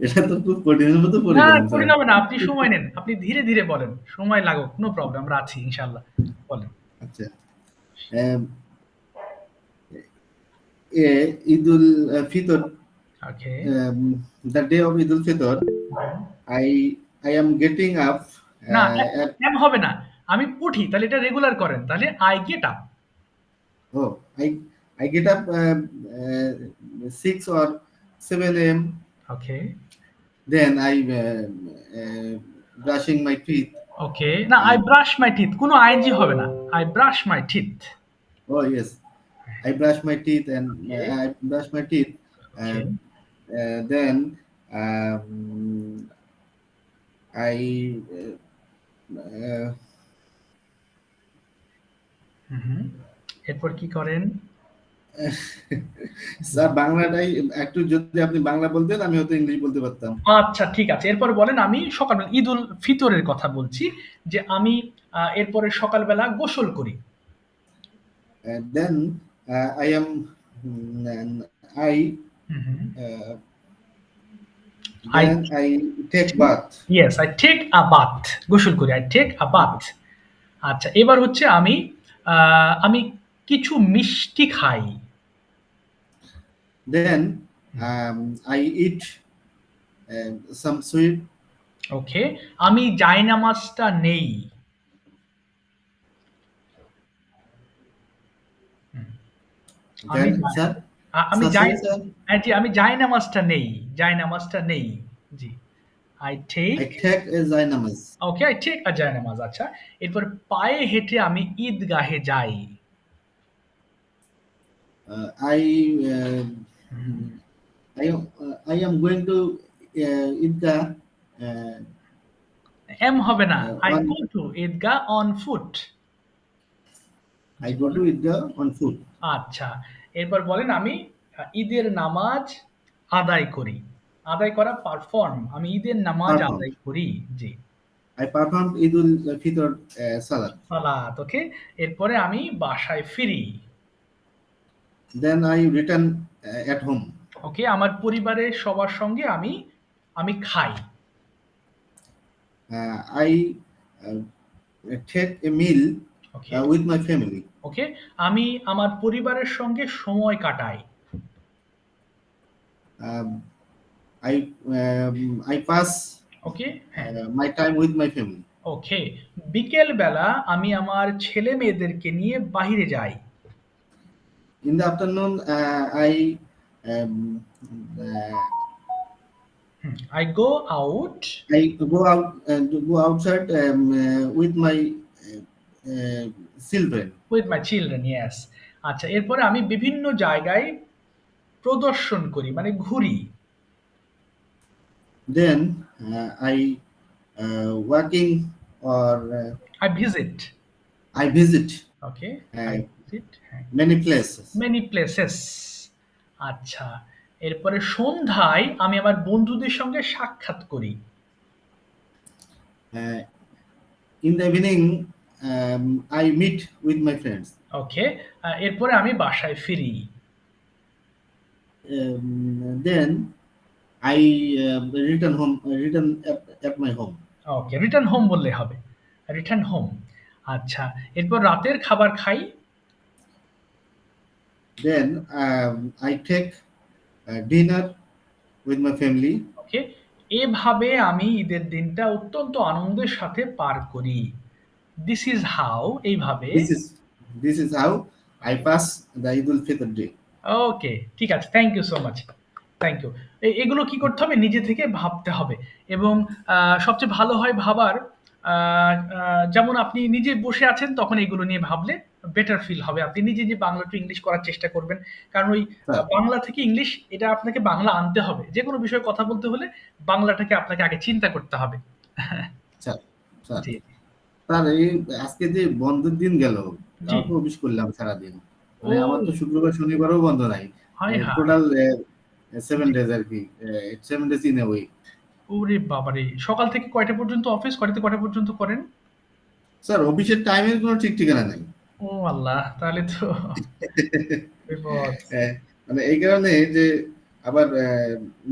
এটা তো খুব কঠিনের মতো পড়ে না, গেলেন কঠিন স্যার। হবে না, আপনি সময় নেন, আপনি ধীরে ধীরে বলেন, সময় লাগুক, নো প্রবলেম, আমরা আছি ইনশাল্লাহ, বলেন। আচ্ছা, Eid ul Fitr, okay, the day of Eid ul Fitr, I am getting up না, at এম হবে না, আমি উঠি, তাহলে এটা রেগুলার করেন, তাহলে I get up. oh I get up 6 or 7 a.m. Okay, Then I brushing my teeth. ওকে, না, আই ব্রাশ মাই টিথ, কোনো আইএনজি হবে না, I brush my teeth. Oh yes, I brush my teeth and Okay. I brush my teeth. Okay. Then I এরপর কি করেন? স্যার বাংলাটাই একটু যদি আপনি বাংলা বলতেন আমি হয়তো ইংলিশ বলতে পারতাম। আচ্ছা ঠিক আছে। এরপর বলেন আমি সকালবেলা ঈদুল ফিতরের কথা বলছি যে আমি এরপরে সকালবেলা গোসল করি। Then I am I uh, I then I take bath. yes I take a bath গোসল করি I take a bath আচ্ছা এবার হচ্ছে আমি কিছু মিষ্টি খাই Then I eat some sweet. ওকে আমি জায়নামাজটা নেই আমি Then sir, আমি sir, যাই sir, জি আমি জায়নামাজটা নেই জি I take I take a Zainamaz. Okay I take a জায়নামাজ আচ্ছা এরপর পায়ে হেঁটে আমি ঈদগাহে যাই I am going to Idgah. Am হবে না I On go to Eidgah on foot I go to Idgah on foot. আচ্ছা এরপর বলেন আমি ঈদের নামাজ আদায় করি আদায় করা পারফর্ম আমি ঈদের নামাজ Perform. আদায় করি জি I performed Idul Fitr Salat. সালাত ওকে এরপরে আমি বাসায় ফিরি Then I return at home. ওকে আমার পরিবারের সবার সঙ্গে আমি খাই I take a meal okay with my family. ওকে আমি আমার পরিবারের সঙ্গে সময় কাটাই I pass ওকে হ্যাঁ my time with my family. ওকে বিকেল বেলা আমি আমার ছেলে মেয়েদেরকে নিয়ে বাইরে যাই In the afternoon, I I go out go out go outside with my children. with my children yes আচ্ছা এরপরে আমি বিভিন্ন জায়গায় প্রদর্শন করি মানে ঘুরি Then I working or I visit I visit okay I visit many places. many places আচ্ছা এরপরে সন্ধ্যায় আমি আমার বন্ধুদের সঙ্গে সাক্ষাৎ করি In the evening, I meet with my friends. ওকে এরপরে আমি বাসায় ফিরি Then I return home. Return at my home. Okay return home বললে হবে রিটার্ন হোম আচ্ছা এরপর রাতের খাবার খাই Then I take dinner with my family. ওকে এভাবে আমি ঈদের দিনটা অত্যন্ত আনন্দের সাথে পার করি দিস ইজ হাউ এইভাবে This is how I pass the Eid al-Fitr day. Okay ঠিক আছে thank you so much thank you এগুলো কি করতে হবে নিজে থেকে ভাবতে হবে এবং সবচেয়ে ভালো হয় ভাবার যেমন আপনি নিজে বসে আছেন তখন এগুলো নিয়ে ভাবলে বেটার ফিল হবে আপনি নিজে যে বাংলা টু ইংলিশ করার চেষ্টা করবেন কারণ ওই বাংলা থেকে ইংলিশ এটা আপনাকে বাংলা আনতে হবে যে কোনো বিষয়ে কথা বলতে হলে বাংলাটাকে আপনাকে আগে চিন্তা করতে হবে স্যার জি স্যার এই আজকে যে বন্ধের দিন গেল জি। তারপর অফিস করলাম সারাদিন মানে ও। আমার তো শুক্রবার শনিবারও বন্ধ নাই হায় হায় টোটাল 7 days আর কি 7 days in a week. ওরে বাবারে সকাল থেকে কয়টা পর্যন্ত অফিস কয়টা থেকে কয়টা পর্যন্ত করেন স্যার অফিসের টাইমের কোনো ঠিক ঠিকানা নাই ও আল্লাহ তাহলে তো বিপদ মানে এই কারণে যে আবার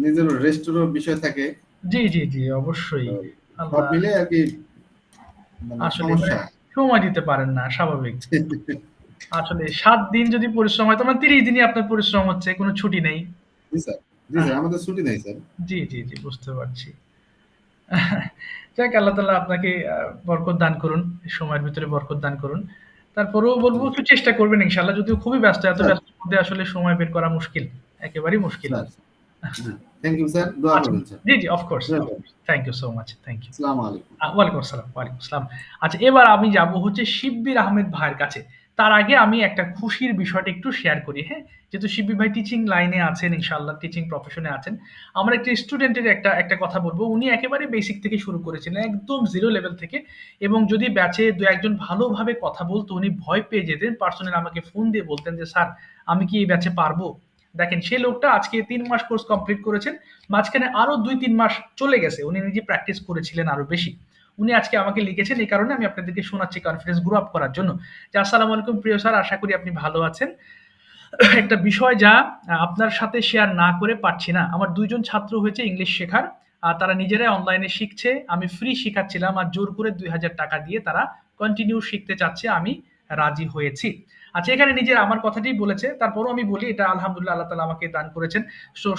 নিজের রেস্টেরও বিষয় থাকে জি জি জি অবশ্যই সব আল্লাহ মিলে আর কি মানে আসলে সমস্যা সময় দিতে পারেন না স্বাভাবিক আসলে 7 দিন যদি পরিশ্রম হয় তোমার 30 দিনই আপনার পরিশ্রম হচ্ছে কোনো ছুটি নেই জি স্যার আমাদের ছুটি নাই স্যার জি জি জি বুঝতে পারছি যাক আল্লাহ তাআলা আপনাকে বরকত দান করুন এই সময়ের ভিতরে বরকত দান করুন তারপরেও বলবো একটু চেষ্টা করবেন ইনশাআল্লাহ যদিও খুবই ব্যস্ত এত স্যার। ব্যস্ততার মধ্যে আসলে সময় বের করা মুশকিল একেবারেই মুশকিল থ্যাংক ইউ স্যার দোয়া আচ্ছা, করুন স্যার জি জি of course Welcome. Thank you so much thank you আসসালামু আলাইকুম ওয়ালাইকুম আসসালাম আচ্ছা এবার আমি যাব হচ্ছে শিব্বির আহমেদ ভাইয়ের কাছে তার আগে আমি একটা খুশির বিষয়টা একটু শেয়ার করি, হ্যাঁ? যেহেতু শিবলি ভাই টিচিং লাইনে আছেন, ইনশাআল্লাহ টিচিং প্রফেশনে আছেন। আমার একটা স্টুডেন্টের একটা কথা বলবো। উনি একেবারে বেসিক থেকে শুরু করেছিলেন, একদম 0 লেভেল থেকে, এবং যদি ব্যাচে ২-১ জন ভালোভাবে কথা বলতো, উনি ভয় পেয়ে যেতেন। পার্সোনালি আমাকে ফোন দিয়ে বলতেন যে, "স্যার, আমি কি এই ব্যাচে পারবো?" দেখেন, সেই লোকটা আজকে ৩ মাস কোর্স কমপ্লিট করেছেন। মাঝখানে আরো ২-৩ মাস চলে গেছে। উনি নিজে প্র্যাকটিস করেছিলেন আরো বেশি। উনি আজকে আমাকে লিখেছেন, এই কারণে আমি আপনাদেরকে শোনাচ্ছি কনফিডেন্স গ্রো আপ করার জন্য। যে, "আসসালামু আলাইকুম প্রিয় স্যার, আশা করি আপনি ভালো আছেন। একটা বিষয় যা আপনার সাথে শেয়ার না করে পারছি না। আমার ২ জন ছাত্র হয়েছে ইংলিশ শেখার। তারা নিজেরাই অনলাইনে শিখছে। আমি ফ্রি শিখাচ্ছিলাম আর জোর করে ৳২,০০০ দিয়ে তারা কন্টিনিউ শিখতে চাচ্ছে। আমি রাজি হয়েছি।" আচ্ছা, এখানে নিজের আমার কথাটিই বলেছে। তারপরেও আমি বলি, এটা আলহামদুলিল্লাহ আল্লাহ তাআলা আমাকে দান করেছেন।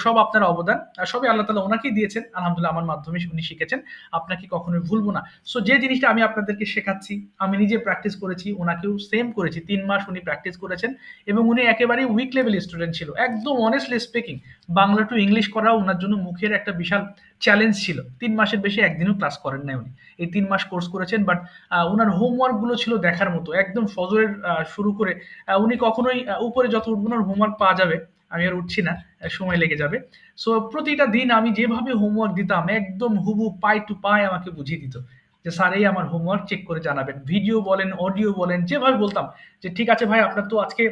সব আপনার অবদান। সবই আল্লাহ তাআলা ওনাকেই দিয়েছেন। আলহামদুলিল্লাহ আমার মাধ্যমে উনি শিখেছেন। আপনাকে কখনোই ভুলবো না। যে জিনিসটা আমি আপনাদেরকে শেখাচ্ছি, আমি নিজে প্র্যাকটিস করেছি, ওনাকেও সেম করেছি। ৩ মাস উনি প্র্যাকটিস করেছেন এবং উনি একেবারেই উইক লেভেল স্টুডেন্ট ছিল। একদম honestly speaking, Bangla to English করা উনার জন্য মুখের একটা বিশাল চ্যালেঞ্জ ছিল। ৩ মাসের বেশি একদিনও ক্লাস করেন নাই উনি। এই 3 মাস কোর্স করেছেন, বাট উনার হোমওয়ার্ক গুলো ছিল দেখার মতো। একদম ফজরের শুরু করে উনি কখনোই উপরে যত উঠবো না হোমওয়ার্ক পাওয়া যাবে। আমি আর উঠছি না, সময় লেগে যাবে। সো প্রতিটা দিন আমি যেভাবে হোমওয়ার্ক দিতাম, একদম হুবহু পাই টু পাই আমাকে বুঝিয়ে দিত যে, "স্যার, এই আমার হোমওয়ার্ক চেক করে জানাবেন।" ভিডিও বলেন, অডিও বলেন, যেভাবে বলতাম যে, "ঠিক আছে ভাই, আপনার তো আজকে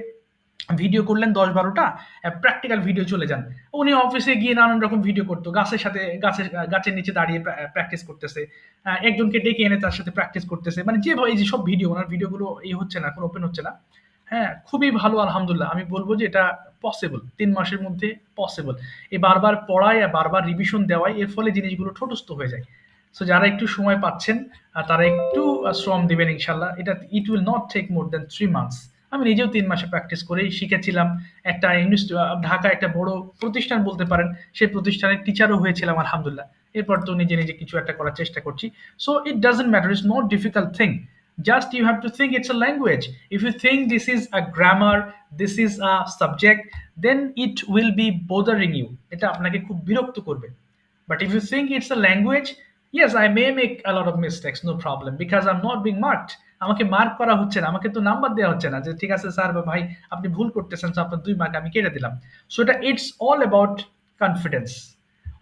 ভিডিও করলেন ১০-১২টা, প্র্যাকটিক্যাল ভিডিও চলে যান।" উনি অফিসে গিয়ে নানান রকম ভিডিও করতো। গাছের নিচে দাঁড়িয়ে প্র্যাকটিস করতেছে। একজনকে ডেকে এনে তার সাথে প্র্যাকটিস করতেছে। মানে যেভাবে এই যে সব ভিডিও, ওনার ভিডিওগুলো হচ্ছে না, এখন ওপেন হচ্ছে না। হ্যাঁ, খুবই ভালো আলহামদুলিল্লাহ। আমি বলব যে এটা পসিবল। ৩ মাসের মধ্যে পসিবল। এই বারবার পড়ায় আর বারবার রিভিশন দেওয়ায় এর ফলে জিনিসগুলো ঠোঁটস্থ হয়ে যায়। সো যারা একটু সময় পাচ্ছেন তারা একটু শ্রম দিবেন ইনশাআল্লাহ। It will not take more than 3 months. আমি নিজেও ৩ মাসে প্র্যাকটিস করেই শিখেছিলাম। একটা ঢাকায় একটা বড় প্রতিষ্ঠান বলতে পারেন। সেই প্রতিষ্ঠানের টিচারও হয়েছিলাম আলহামদুলিল্লাহ। এরপর তো নিজে কিছু একটা করার চেষ্টা করছি। So it doesn't matter, it's not difficult thing. Just you have to think it's a language. If you think this is a grammar, this is a subject, then it will be bothering you. এটা আপনাকে খুব বিরক্ত করবে। But if you think it's a language, yes, I may make a lot of mistakes, no problem, because I'm not being marked. আমাকে মার্ক করা হচ্ছে না, আমাকে তো নাম্বার দেওয়া হচ্ছে না যে, ঠিক আছে স্যার বা ভাই, আপনি ভুল করতেছেন, তো আপনার 2 মার্ক আমি কেটে দিলাম। সো এটা ইটস অল অ্যাবাউট কনফিডেন্স।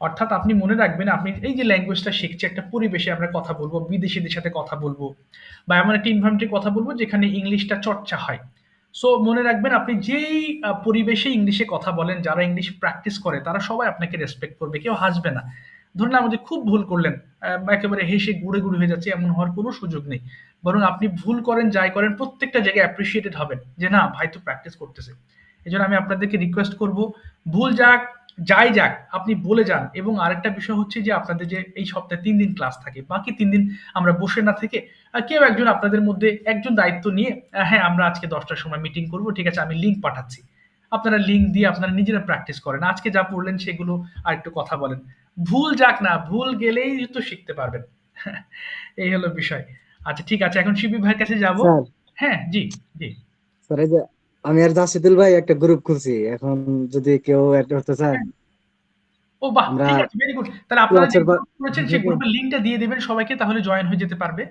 অর্থাৎ আপনি মনে রাখবেন, আপনি এই যে ল্যাঙ্গুয়েজটা শিখছি, একটা পরিবেশে আমরা কথা বলবো, বিদেশিদের সাথে কথা বলবো, বা এমন একটা এনভায়রনমেন্টে কথা বলবো যেখানে ইংলিশটা চর্চা হয়। সো মনে রাখবেন, আপনি যেই পরিবেশে ইংলিশে কথা বলেন, যারা ইংলিশ প্র্যাকটিস করে তারা সবাই আপনাকে রেসপেক্ট করবে, কেউ হাসবে না। ধরুন আপনি খুব ভুল করলেন, একেবারে হেসে গুড়ে হয়ে যাচ্ছে, এমন হওয়ার কোনো সুযোগ নেই। বরং আপনি ভুল করেন, যাই করেন, প্রত্যেকটা জায়গায় অ্যাপ্রিসিয়েটেড হবেন যে, না ভাই তো প্র্যাকটিস করতেছে। এজন্য আমি আপনাদেরকে রিকোয়েস্ট করব, ভুল যাই যাক, আপনি বলে যান। এবং আরেকটা বিষয় হচ্ছে যে, আপনাদের যে এই সপ্তাহে ৩ দিন ক্লাস থাকে, বাকি ৩ দিন আমরা বসে না থেকে কেউ একজন আপনাদের মধ্যে একজন দায়িত্ব নিয়ে, হ্যাঁ, আমরা আজকে ১০টার সময় মিটিং করব, ঠিক আছে, আমি লিঙ্ক পাঠাচ্ছি। আপনারা লিঙ্ক দিয়ে আপনারা নিজেরা প্র্যাকটিস করেন। আজকে যা পড়লেন সেগুলো আরেকটু কথা বলেন। ভুল যাক না, ভুল গেলেই তো শিখতে পারবেন। এই হলো বিষয়। আচ্ছা, ঠিক আছে, এখন শিবলি ভাইয়ের কাছে যাব। স্যার, হ্যাঁ, জি, জি। স্যার, এই যে আমি আর জাসিদুল ভাই একটা গ্রুপ খুলছি, এখন যদি কেউ অ্যাড করতে চায়, হ্যাঁ। ও বাহ! আমরা ঠিক আছে, ভেরি গুড। তাহলে আপনারা যে ক্লাসের গ্রুপ করেছেন সেই গ্রুপের লিঙ্কটা দিয়ে দিবেন সবাইকে, তাহলে জয়েন হয়ে যেতে পারবে।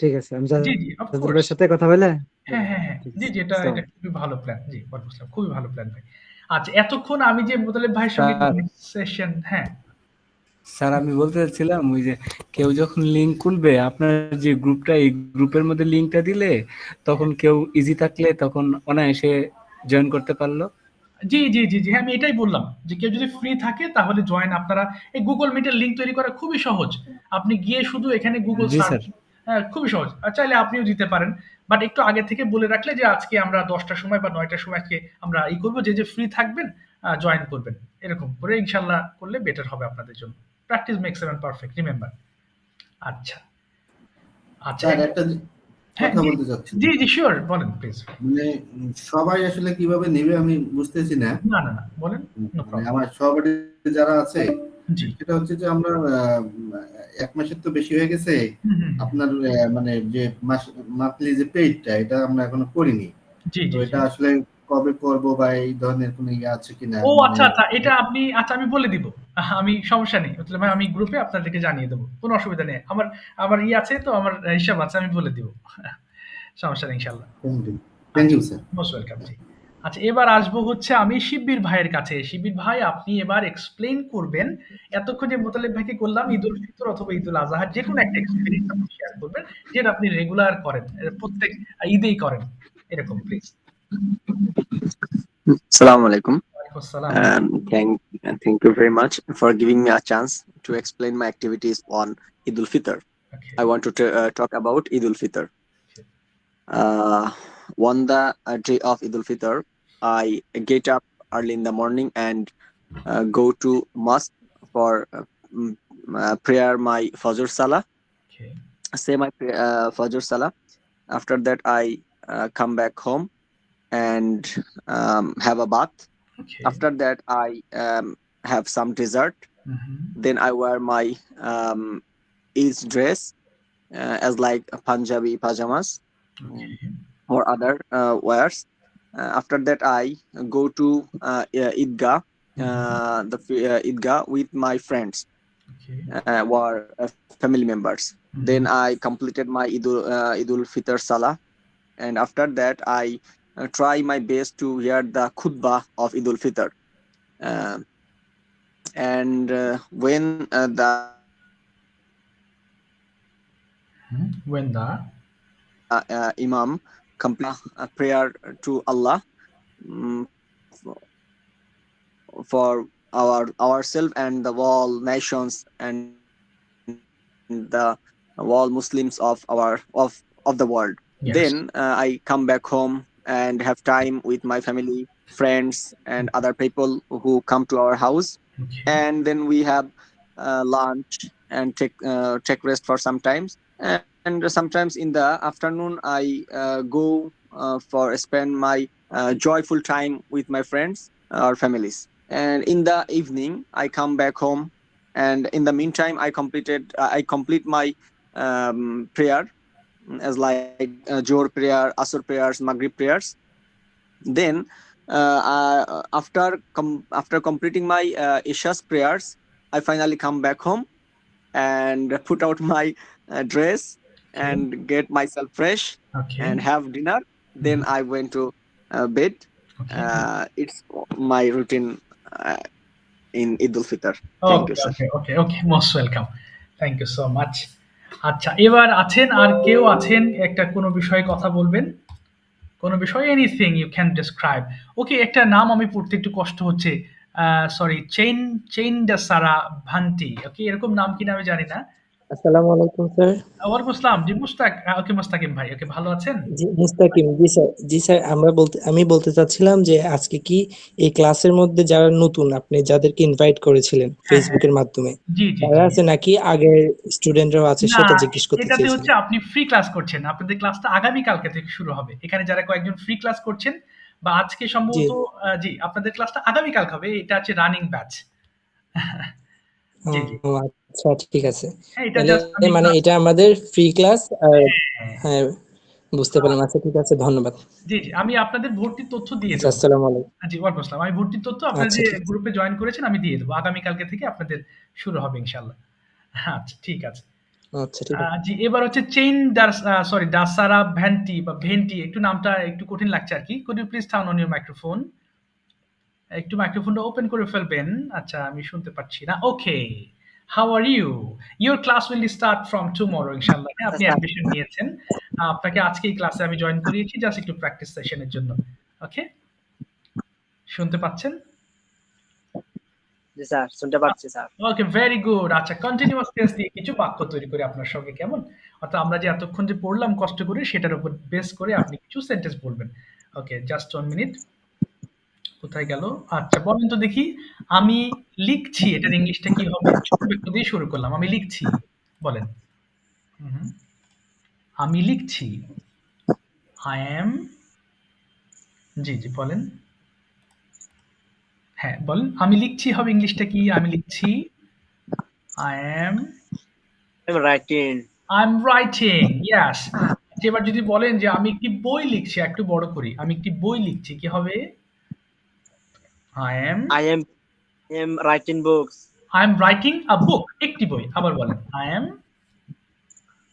ঠিক আছে, আমি জি, জি, অফ জাসিদুল কোর্স। ভাইয়ের সাথে কথা বলে। হ্যাঁ। ঠিক জি, আছে, জি, এটা আসসালামু খুবই ভালো প্ল্যান। জি, ওয়ালাইকুম আসসালাম। খুবই ভালো প্ল্যান ভাই। আচ্ছা, এতক্ষণ আমি যে মোতালেব ভাইয়ের সঙ্গে স্যার সেশন, হ্যাঁ। স্যার আমি বলতে চাচ্ছিলাম, ওই যে কেউ যখন লিঙ্ক খুলবে, আপনার যে গ্রুপটা, এই গ্রুপের মধ্যে লিঙ্কটা দিলে তখন কেউ ইজি থাকলে তখন অনায়াসে জয়েন করতে পারলো। জি, হ্যাঁ, আমি এটাই বললাম যে কেউ যদি ফ্রি থাকে তাহলে জয়েন। আপনারা এই গুগল মিটের লিঙ্ক তৈরি করা খুবই সহজ। আপনি গিয়ে শুধু এখানে গুগল জি সার্চ, স্যার। হ্যাঁ, খুবই সহজ। আর চাইলে আপনিও দিতে পারেন। বাট একটু আগে থেকে বলে রাখলে যে আজকে আমরা ১০টার সময় বা ৯টার সময় আজকে আমরা করব, যে ফ্রি থাকবেন জয়েন করবেন। এরকম করে ইনশাআল্লাহ করলে বেটার হবে আপনাদের জন্য। Practice makes a man perfect, remember. আচ্ছা, আচ্ছা। স্যার, একটা হ্যাঁ, কথা বলতে চাচ্ছি। জি, শিওর, বলেন প্লিজ। মানে সবাই আসলে কিভাবে নেবে আমি বুঝতেছি না। না, বলেন, নো মানে প্রবলেম। আমার সহপাঠী যারা আছে, জি। সেটা হচ্ছে যে আমরা ১ মাসের তো বেশি হয়ে গেছে। হুম। আপনার মানে যে মান্থলি যে পেইডটা, এটা আমরা এখনো করিনি। জি, তো জি। এটা আসলে কবে করব, বা এই ধরনের কোনো ইয়ে আছে কিনা? ও মানে আচ্ছা, এটা আপনি, আচ্ছা, আমি বলে দিব। আমি সমস্যা নেই। ভাই, আমি গ্রুপে আপনাদেরকে জানিয়ে দেব। কোনো অসুবিধা নেই। আমার আছে তো, আমার হিসাব আছে, আমি বলে দিব। সমস্যা নেই ইনশাআল্লাহ। Thank you sir. Most welcome জি। আচ্ছা এবার আসবো হচ্ছে আমি শিব্বির ভাইয়ের কাছে। শিব্বির ভাই আপনি এবার এক্সপ্লেইন করবেন, এতক্ষণ যে মোতালেব ভাইকে করলাম ঈদুল ফিতর অথবা ঈদুল আজহার যেকোনো একটা এক্সপেরিয়েন্স আপনি শেয়ার করবেন, যেটা আপনি রেগুলার করেন, প্রত্যেক ঈদেই করেন, এরকম প্লিজ। Assalamu alaikum. ওয়ালাইকুম আসসালাম। Thank you very much for giving me a chance to explain my activities on Eid al-Fitr. Okay. I want to talk about Eid al-Fitr. On the day of Eid al-Fitr, I get up early in the morning and go to mosque for prayer my Fajr Salah. Okay. Say my Fajr Salah. After that, I come back home and have a bath. Okay. After that, I have some dessert. Then I wear my Eid dress as like Punjabi pajamas Okay. or other wears. After that, I go to Idgah, Idgah with my friends Okay. or family members. Then I completed my Eid al-Fitr Salah, and after that, I try my best to hear the khutbah of Eid al-Fitr. And when the When the Imam complete a prayer to Allah for ourselves and the whole nations and the whole Muslims of the world. Yes. Then I come back home and have time with my family, friends, and other people who come to our house. Okay. And then we have lunch and take rest for some times. And sometimes in the afternoon, I go for spend my joyful time with my friends or families. And in the evening, I come back home. And in the meantime, I complete my prayer as like Johor prayer, Asr prayers, Maghrib prayers. Then after completing my Isha's prayers, I finally come back home and put out my dress and get myself fresh Okay. and have dinner. Then I went to bed. Okay. It's my routine in Eid al-Fitr. Thank you, sir. Okay. Most welcome. Thank you so much. আচ্ছা এবার আছেন আর কেউ আছেন একটা কোনো বিষয়ে কথা বলবেন, কোনো বিষয় এনিথিং ইউ ক্যান ডেসক্রাইব। ওকে একটা নাম আমি পড়তে একটু কষ্ট হচ্ছে, সরি চেইন দা সারা ভান্টি, ওকে এরকম নাম কিনা আমি জানি না। আসসালামু আলাইকুম স্যার। ওয়ালাইকুম আসসালাম জি মুস্তাক, ওকে মুস্তাকিম ভাই, ওকে ভালো আছেন? জি মুস্তাকিম, জি স্যার আমি বলতে চাচ্ছিলাম যে আজকে কি এই ক্লাসের মধ্যে যারা নতুন আপনি যাদেরকে ইনভাইট করেছিলেন ফেসবুকের মাধ্যমে জি তারা আছে নাকি আগের স্টুডেন্টরাও আছে না, সেটা জিজ্ঞেস করতে এটাতে চাইছিলাম। হচ্ছে আপনি ফ্রি ক্লাস করছেন, আপনাদের ক্লাসটা আগামী কালকে থেকে শুরু হবে। এখানে যারা কয়েকজন ফ্রি ক্লাস করছেন বা আজকে জি সম্ভবত জি আপনাদের ক্লাসটা আগামী কাল হবে, এটা হচ্ছে রানিং ব্যাচ। জি জি ও আচ্ছা ঠিক আছে, হ্যাঁ, এটা তাহলে জাস্ট আমি মানে এটা আমাদের ফ্রি ক্লাস আর হ্যাঁ বুঝতে পারলাম। আচ্ছা ঠিক আছে, ধন্যবাদ। জি আমি আপনাদের ভর্তির তথ্য দিয়ে আচ্ছা দেবো। আসসালামু আলাইকুম। জি ওয়ালাইকুম আসসালাম, আমি ভর্তির তথ্য আপনারা আচ্ছা যে ঠিক আছে। গ্রুপে জয়েন করেছেন আমি দিয়ে দেবো, আগামী কালকে থেকে আপনাদের শুরু হবে ইনশাআল্লাহ। আচ্ছা ঠিক আছে। আচ্ছা ঠিক আছে। জি এবার হচ্ছে দাসারা ভ্যান্টি বা ভেন্টি, একটু নামটা একটু কঠিন লাগছে আর কি। Could you please turn on your microphone, একটু মাইক্রোফোনটা ওপেন করে ফেলবেন। আচ্ছা আমি শুনতে পাচ্ছি না। Okay, how are you? Your class will start from tomorrow ইনশাআল্লাহ। হ্যাঁ আপনি অ্যাডমিশন নিয়েছেন, আপনাকে আজকেই ক্লাসে আমি জয়েন করিয়েছি জাস্ট একটু প্র্যাকটিস সেশনের জন্য। ওকে, শুনতে পাচ্ছেন? জি স্যার, শুনতে পাচ্ছি স্যার। ওকে ভেরি গুড। আচ্ছা কন্টিনিউয়াস টেন্স দিয়ে কিছু বাক্য তৈরি করি আপনার সঙ্গে, কেমন? অর্থাৎ আমরা যে এতক্ষণ যে পড়লাম কষ্ট করে সেটার উপর বেস করে আপনি কিছু সেন্টেন্স বলবেন। ওকে জাস্ট 1 মিনিট। কোথায় গেল? আচ্ছা বলেন তো দেখি, আমি লিখছি এটার ইংলিশটা কি হবে? ছোট বাক্য দিয়ে শুরু করলাম। আমি লিখছি। বলেন। আমি লিখছি। I am জি বলেন। হ্যাঁ, বলেন। আমি লিখছি হবে ইংলিশটা কি? আমি লিখছি। I am I'm writing. Yes. এবার যদি বলেন যে আমি একটি বই লিখছি, একটু বড় করি। আমি একটি বই লিখছি, কি হবে? I am writing books. I'm writing a book. একটি বই। আবার বলেন। I am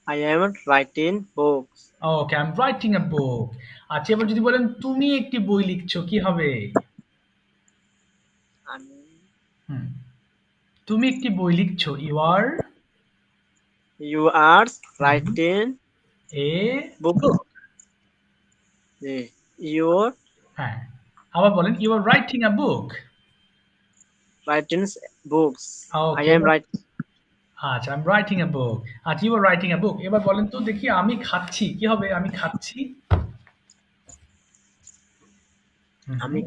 I am writing books. Okay, I am writing a book. আচ্ছা, এবার যদি বলেন তুমি একটি বই লিখছো, কি হবে? হুম, তুমি একটি বই লিখছো, you are You are writing a book. Book. Your হ্যাঁ, আবার বলেন you are writing a book. writing books. I okay, am writing. আচ্ছা, I am writing a book. আচ্ছা, ইউ আর রাইটিং আ বুক। এবার বলেন তো দেখি আমি খাচ্ছি, কি হবে? আমি খাচ্ছি। আমি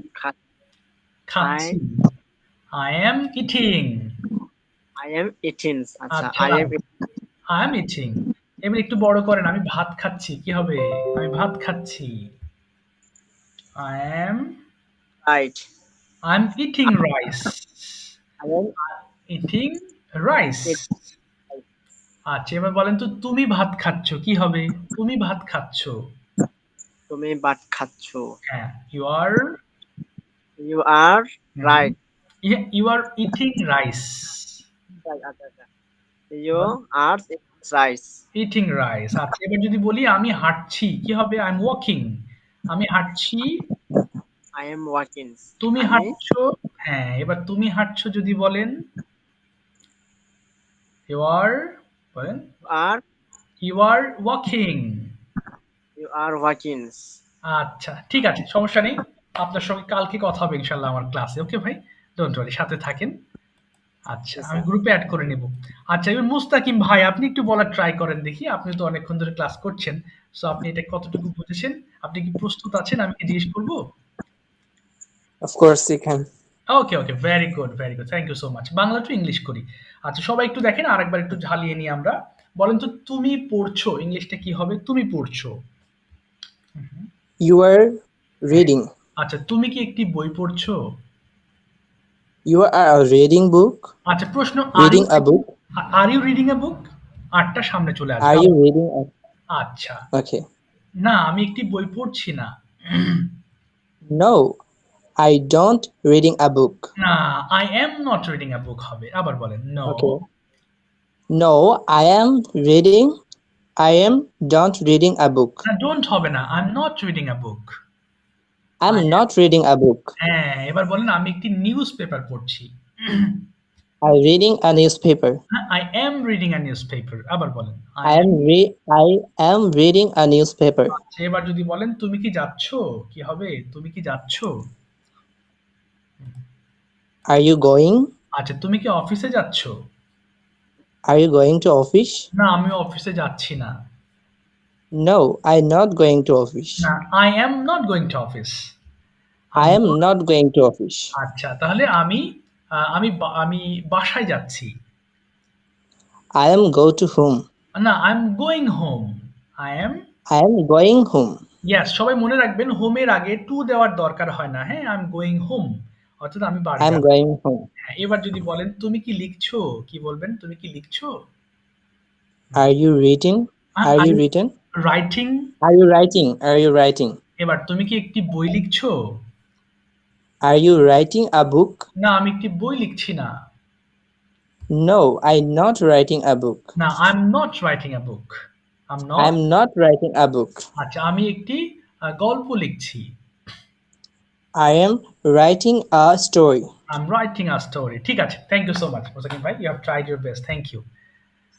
খাচ্ছি। I am eating. I am eating. আচ্ছা, আচ্ছা, I am I am eating. এবার একটু বড় করেন, আমি ভাত খাচ্ছি, কি হবে? আমি ভাত খাচ্ছি। I am right. Eating rice. I am eating rice. eating. আচ্ছা, এবার বলেন তো তুমি ভাত খাচ্ছ, কি হবে? তুমি ভাত খাচ্ছ। তুমি ভাত খাচ্ছ। হ্যাঁ, you are You are right. You are eating rice. আচ্ছা। You are rice. Eating rice. আচ্ছা, এবার যদি বলি আমি হাঁটছি, কি হবে? I am walking. আমি হাঁটছি। I am walking. তুমি আমি হাঁটছো। হ্যাঁ, এবার তুমি হাঁটছো যদি বলেন ইউ আর, বলেন are you are walking. you are walking. আচ্ছা, ঠিক আছে, সমস্যা নেই। আপনার সঙ্গে কালকে কথা হবে ইনশাল্লাহ আমার ক্লাসে। ওকে ভাই, ডোন্ট ওয়ারি, সাথে থাকেন। আচ্ছা, Yes, আমি sir. গ্রুপে অ্যাড করে নেব। আচ্ছা, এবার মুস্তাকিম ভাই, আপনি একটু বলার ট্রাই করেন দেখি। আপনি তো অনেকক্ষণ ধরে ক্লাস করছেন, সো আপনি এটা কতটুকু বুঝেছেন? আপনি কি প্রস্তুত আছেন? আমি কি জিজ্ঞেস করব? Of course you can. Okay, okay, very good, very good, thank you so much. Bangla to English করি। আচ্ছা, সবাই একটু দেখেন, আরেকবার একটু ঝালিয়ে নিই আমরা। বলেন তো তুমি পড়ছো, ইংলিশটা কি হবে? তুমি পড়ছো। You are reading. আচ্ছা, তুমি কি একটি বই পড়ছো? You are a reading book. আচ্ছা, প্রশ্ন, Reading a book. Are you reading a book? আরটা সামনে চলে আসবে। Are you reading a আচ্ছা, Okay. না, আমি একটি বই পড়ছি না। No, I don't reading a book. না, I am not reading a book হবে। আবার বলেন, no. Okay. No, I am don't reading a book. না, ডোন্ট হবে না। I am not reading a book. I'm not reading a book. হ্যাঁ, এবার বলেন আমি একটি নিউজ পেপার পড়ছি। I'm reading a newspaper. I am reading a newspaper. আবার বলেন, I am reading a newspaper. আচ্ছা, এবার যদি বলেন তুমি কি যাচ্ছো, কি হবে? তুমি কি যাচ্ছো? Are you going? আচ্ছা, তুমি কি অফিসে যাচ্ছো? Are you going to office? না, আমি অফিসে যাচ্ছি না। No, I'm not going to office. না, I am not going to office. I am not going to office. আচ্ছা, তাহলে আমি বাসায় যাচ্ছি। I am go to home. না, I am going home. I am I am going home. Yes, সবাই মনে রাখবেন হোমের আগে টু দেওয়ার দরকার হয় না। হ্যাঁ, আই এম গোয়িং হোম, অর্থাৎ আমি বাড়ি I am যাচ্ছি। going home. হ্যাঁ, এবার যদি বলেন তুমি কি লিখছো, কি বলবেন? তুমি কি লিখছো? Are you reading? Are you written? Writing. Are you writing? Are you writing? এবার তুমি কি একটি বই লিখছো? Are you writing a book? না, আমি একটি বই লিখছি না। No, I'm not writing a book. না, I am not writing a book. I am not. I'm not writing a book. আচ্ছা, আমি একটি গল্প লিখছি। I am writing a story. I am writing a story. ঠিক আছে, thank you so much Mustakim ভাই, you have tried your best, thank you.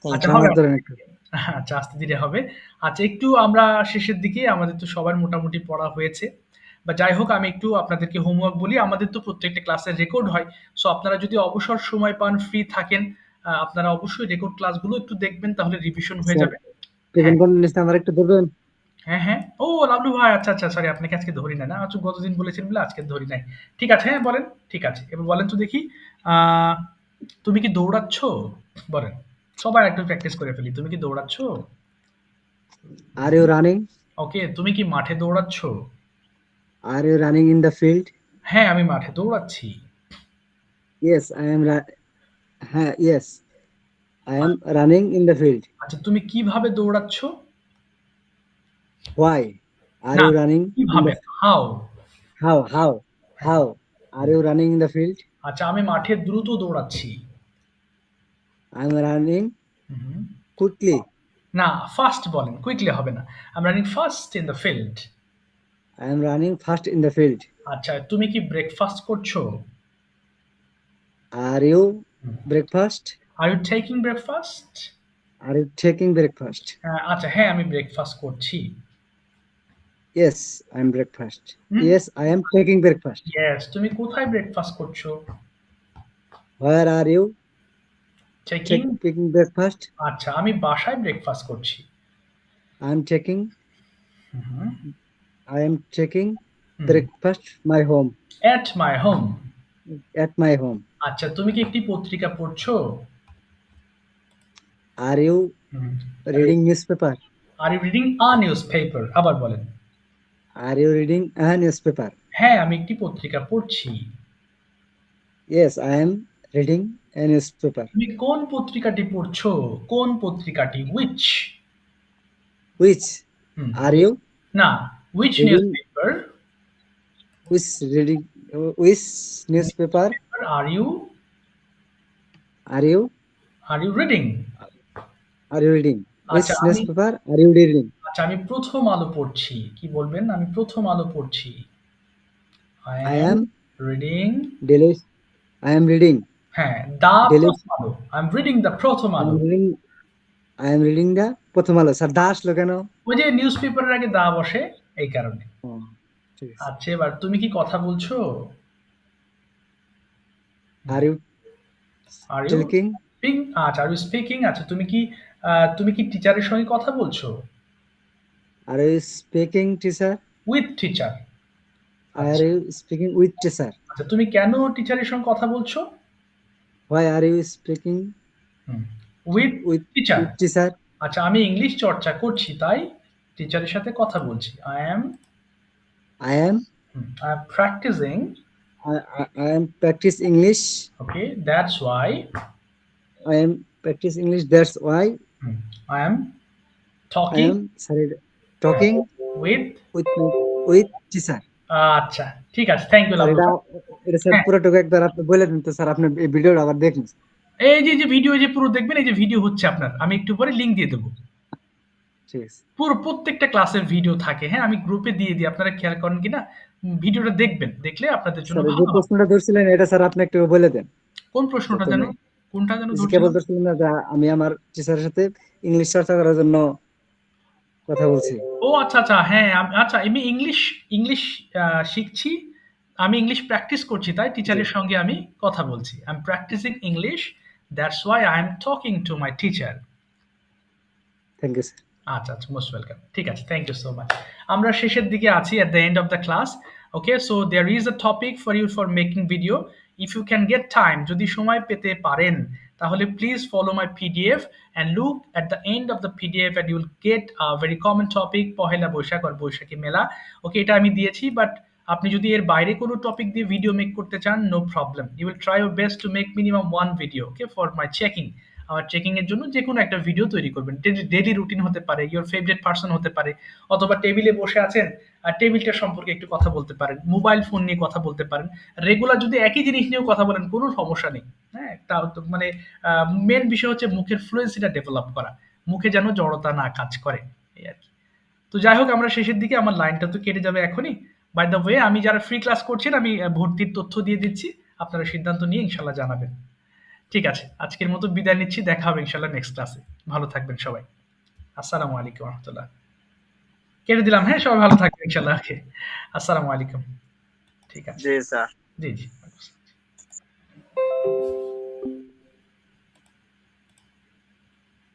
Thank আচ্ছা, you. হবে। ধরেন একটু। আচ্ছা, আস্তে ধীরে হবে। আচ্ছা, একটু আমরা শেষের দিকে, আমাদের তো সবার মোটামুটি পড়া হয়েছে, বা যাই হোক, আমি একটু আপনাদেরকে হোমওয়ার্ক বলি। আমাদের তো প্রত্যেকটা ক্লাসের রেকর্ড হয়, সো আপনারা যদি অবসর সময় পান, ফ্রি থাকেন, আপনারা অবশ্যই রেকর্ড ক্লাসগুলো একটু দেখবেন, তাহলে রিভিশন হয়ে যাবে। টিফিন কোন জিনিসটা আমার একটু ধরবেন? হ্যাঁ, হ্যাঁ। ও লাভলু ভাই, আচ্ছা, আচ্ছা, সরি, আপনাকে আজকে ধরি নাই। না, আচ্ছা, গতদিন বলেছেন বলে আজকে ধরি নাই। ঠিক আছে, হ্যাঁ, বলেন। ঠিক আছে, এবার বলেন তো দেখি, আহ, তুমি কি দৌড়াচ্ছ? বলেন, সবাই একটু প্র্যাকটিস করে ফেলি। তুমি কি দৌড়াচ্ছ? Are you running? ওকে, তুমি কি মাঠে দৌড়াচ্ছ? Are you running in the field? হ্যাঁ, আমি মাঠে দৌড়াচ্ছি। Yes, yes, I am running in the field. আচ্ছা, তুমি কিভাবে দৌড়াচ্ছ? Why? Are না, you running in কিভাবে? the how? how? Are you running in the field? আচ্ছা, আমি মাঠে দ্রুত দৌড়াচ্ছি। I am running hmm, quickly. না, ফাস্ট বলেন, কুইকলি হবে না। I am running fast in the field. I am running fast in the field. আচ্ছা, তুমি কি ব্রেকফাস্ট করছো? Are you breakfast? Are you taking breakfast? Are you taking breakfast? আচ্ছা, হ্যাঁ আমি ব্রেকফাস্ট করছি। Yes, I am breakfast. Hmm? Yes, I am taking breakfast. Yes, তুমি কোথায় ব্রেকফাস্ট করছো? Where are you taking? taking breakfast? আচ্ছা, আমি বাসায় ব্রেকফাস্ট করছি। I am taking hmm, I am taking hmm. breakfast my home at my home. at my home. আচ্ছা, তুমি কি একটি পত্রিকা পড়ছো? Are you reading newspaper? Are you reading a newspaper? আবার বলেন। Are you reading a newspaper? হ্যাঁ, আমি একটি পত্রিকা পড়ছি। Yes, I am reading a newspaper. তুমি কোন পত্রিকাটি পড়ছো? কোন পত্রিকাটি? হুইচ? Which are you না, which news reading? Paper? Which reading? Which newspaper are you are you reading? reading? Which আচ্ছা, আমি newspaper are you reading? আচ্ছা আমি প্রথম আলো পড়ছি। কি বলবেন? আমি প্রথম আলো পড়ছি। I I am am reading. daily. I am reading হ্যাঁ, দা daily. প্রথম আলো। আই এম রিডিং দ্য প্রথম I আলো। am reading. I am reading the প্রথম আলো। স্যার দা আসলো কেন? ওই যে নিউজ পেপারের আগে দা বসে, এই কারণে। ও, ঠিক আছে। আচ্ছা, এবার তুমি কি কথা বলছো? Are you are you speaking? Speaking? আচ্ছা, আর ইউ স্পিকিং? আচ্ছা, তুমি কি টিচারের সঙ্গে কথা বলছো? Are you speaking teacher? With teacher. Are you speaking with teacher? আচ্ছা, তুমি কেন টিচারের সঙ্গে কথা বলছো? Why are you speaking with with teacher. teacher? আচ্ছা, আমি ইংলিশ চর্চা করছি, তাই টিচারের সাথে কথা বলছি। I I am practising. I am practice English. Okay, that's why I am practice English. That's why I am I talking am talking with. with teacher. আচ্ছা, ঠিক আছে, থ্যাংক ইউ স্যার লাবলু। এটা স্যার হ্যাঁ, পুরোটুকু একবার আপনি বলে দিন তো স্যার, আপনি এই ভিডিওটা আবার দেখুন। এই যে ভিডিও যে পুরো দেখবেন, এই যে ভিডিও হচ্ছে আপনার, আমি একটু পরে লিংক দিয়ে দেবো। ঠিক আছে পুরো প্রত্যেকটা ক্লাসের ভিডিও থাকে। হ্যাঁ, আমি গ্রুপে দিয়ে দিই, আপনারা খেয়াল করেন কিনা। ভিডিওটা দেখবেন, দেখলে আপনাদের জন্য স্যার, যে ভালো হবে। প্রশ্নটা ধরছিলেন এটা স্যার আপনি একটু বলে দেন কোন প্রশ্নটা যেন? প্রথমে। কোনটা যেন যে ধরছিলাম? কেবল ধরছিলেন না যে আমি আমার টিচারের সাথে ইংলিশ চর্চা করার জন্য কথা বলছি। ও আচ্ছা, আচ্ছা, হ্যাঁ, আচ্ছা, আমি ইংলিশ শিখছি। আমি ইংলিশ প্র্যাকটিস করছি, তাই জি, টিচারের সঙ্গে আমি কথা বলছি। I am practising English, that's why I am talking to my teacher. Thank you sir. আচ্ছা, আচ্ছা, মোস্ট ওয়েলকাম। ঠিক আছে, থ্যাংক ইউ সো মাচ। আমরা শেষের দিকে আছি, at the end of the class. Okay, so there is a topic for you for making video. If you can get time, যদি সময় পেতে পারেন, তাহলে please follow my PDF and look at the end of the PDF and you will get a very common topic, Pohela Boishakh or বৈশাখী মেলা। ওকে, এটা আমি দিয়েছি, বাট আপনি যদি এর বাইরে কোনো টপিক দিয়ে ভিডিও মেক করতে চান, no problem. You will try your best to make minimum one video, okay, for my checking. আমার চেকিং এর জন্য যে কোনো একটা ভিডিও তৈরি করবেন। ডেইলি রুটিন হতে পারে, ইওর ফেভারিট পারসন হতে পারে, অথবা টেবিলে বসে আছেন আর টেবিলটা সম্পর্কে একটু কথা বলতে পারেন, মোবাইল ফোন নিয়ে কথা বলতে পারেন। রেগুলার যদি একই জিনিস নিয়েও কথা বলেন, কোনো সমস্যা নেই। হ্যাঁ, তাও তো মানে মেন বিষয় হচ্ছে মুখের ফ্লুয়েন্সিটা ডেভেলপ করা, মুখে যেন জড়তা না কাজ করে, এই আর কি। তো যাই হোক, আমরা শেষের দিকে, আমার লাইনটা তো কেটে যাবে এখনই। বাই দ্য ওয়ে, আমি যারা ফ্রি ক্লাস করছেন, আমি ভর্তির তথ্য দিয়ে দিচ্ছি, আপনারা সিদ্ধান্ত নিয়ে ইনশাল্লাহ জানাবেন। ঠিক আছে, আজকের মতো বিদায় নিচ্ছি, দেখা হবে ইনশাল্লাহ নেক্সট ক্লাসে। ভালো থাকবেন সবাই। আসসালামু আলাইকুম রহমতুল্লাহ। কেটে দিলাম, হ্যাঁ, সবাই ভালো থাকবেন ইনশাল্লাহ। ওকে, আসসালামু আলাইকুম। ঠিক আছে, জি স্যার। জি জি।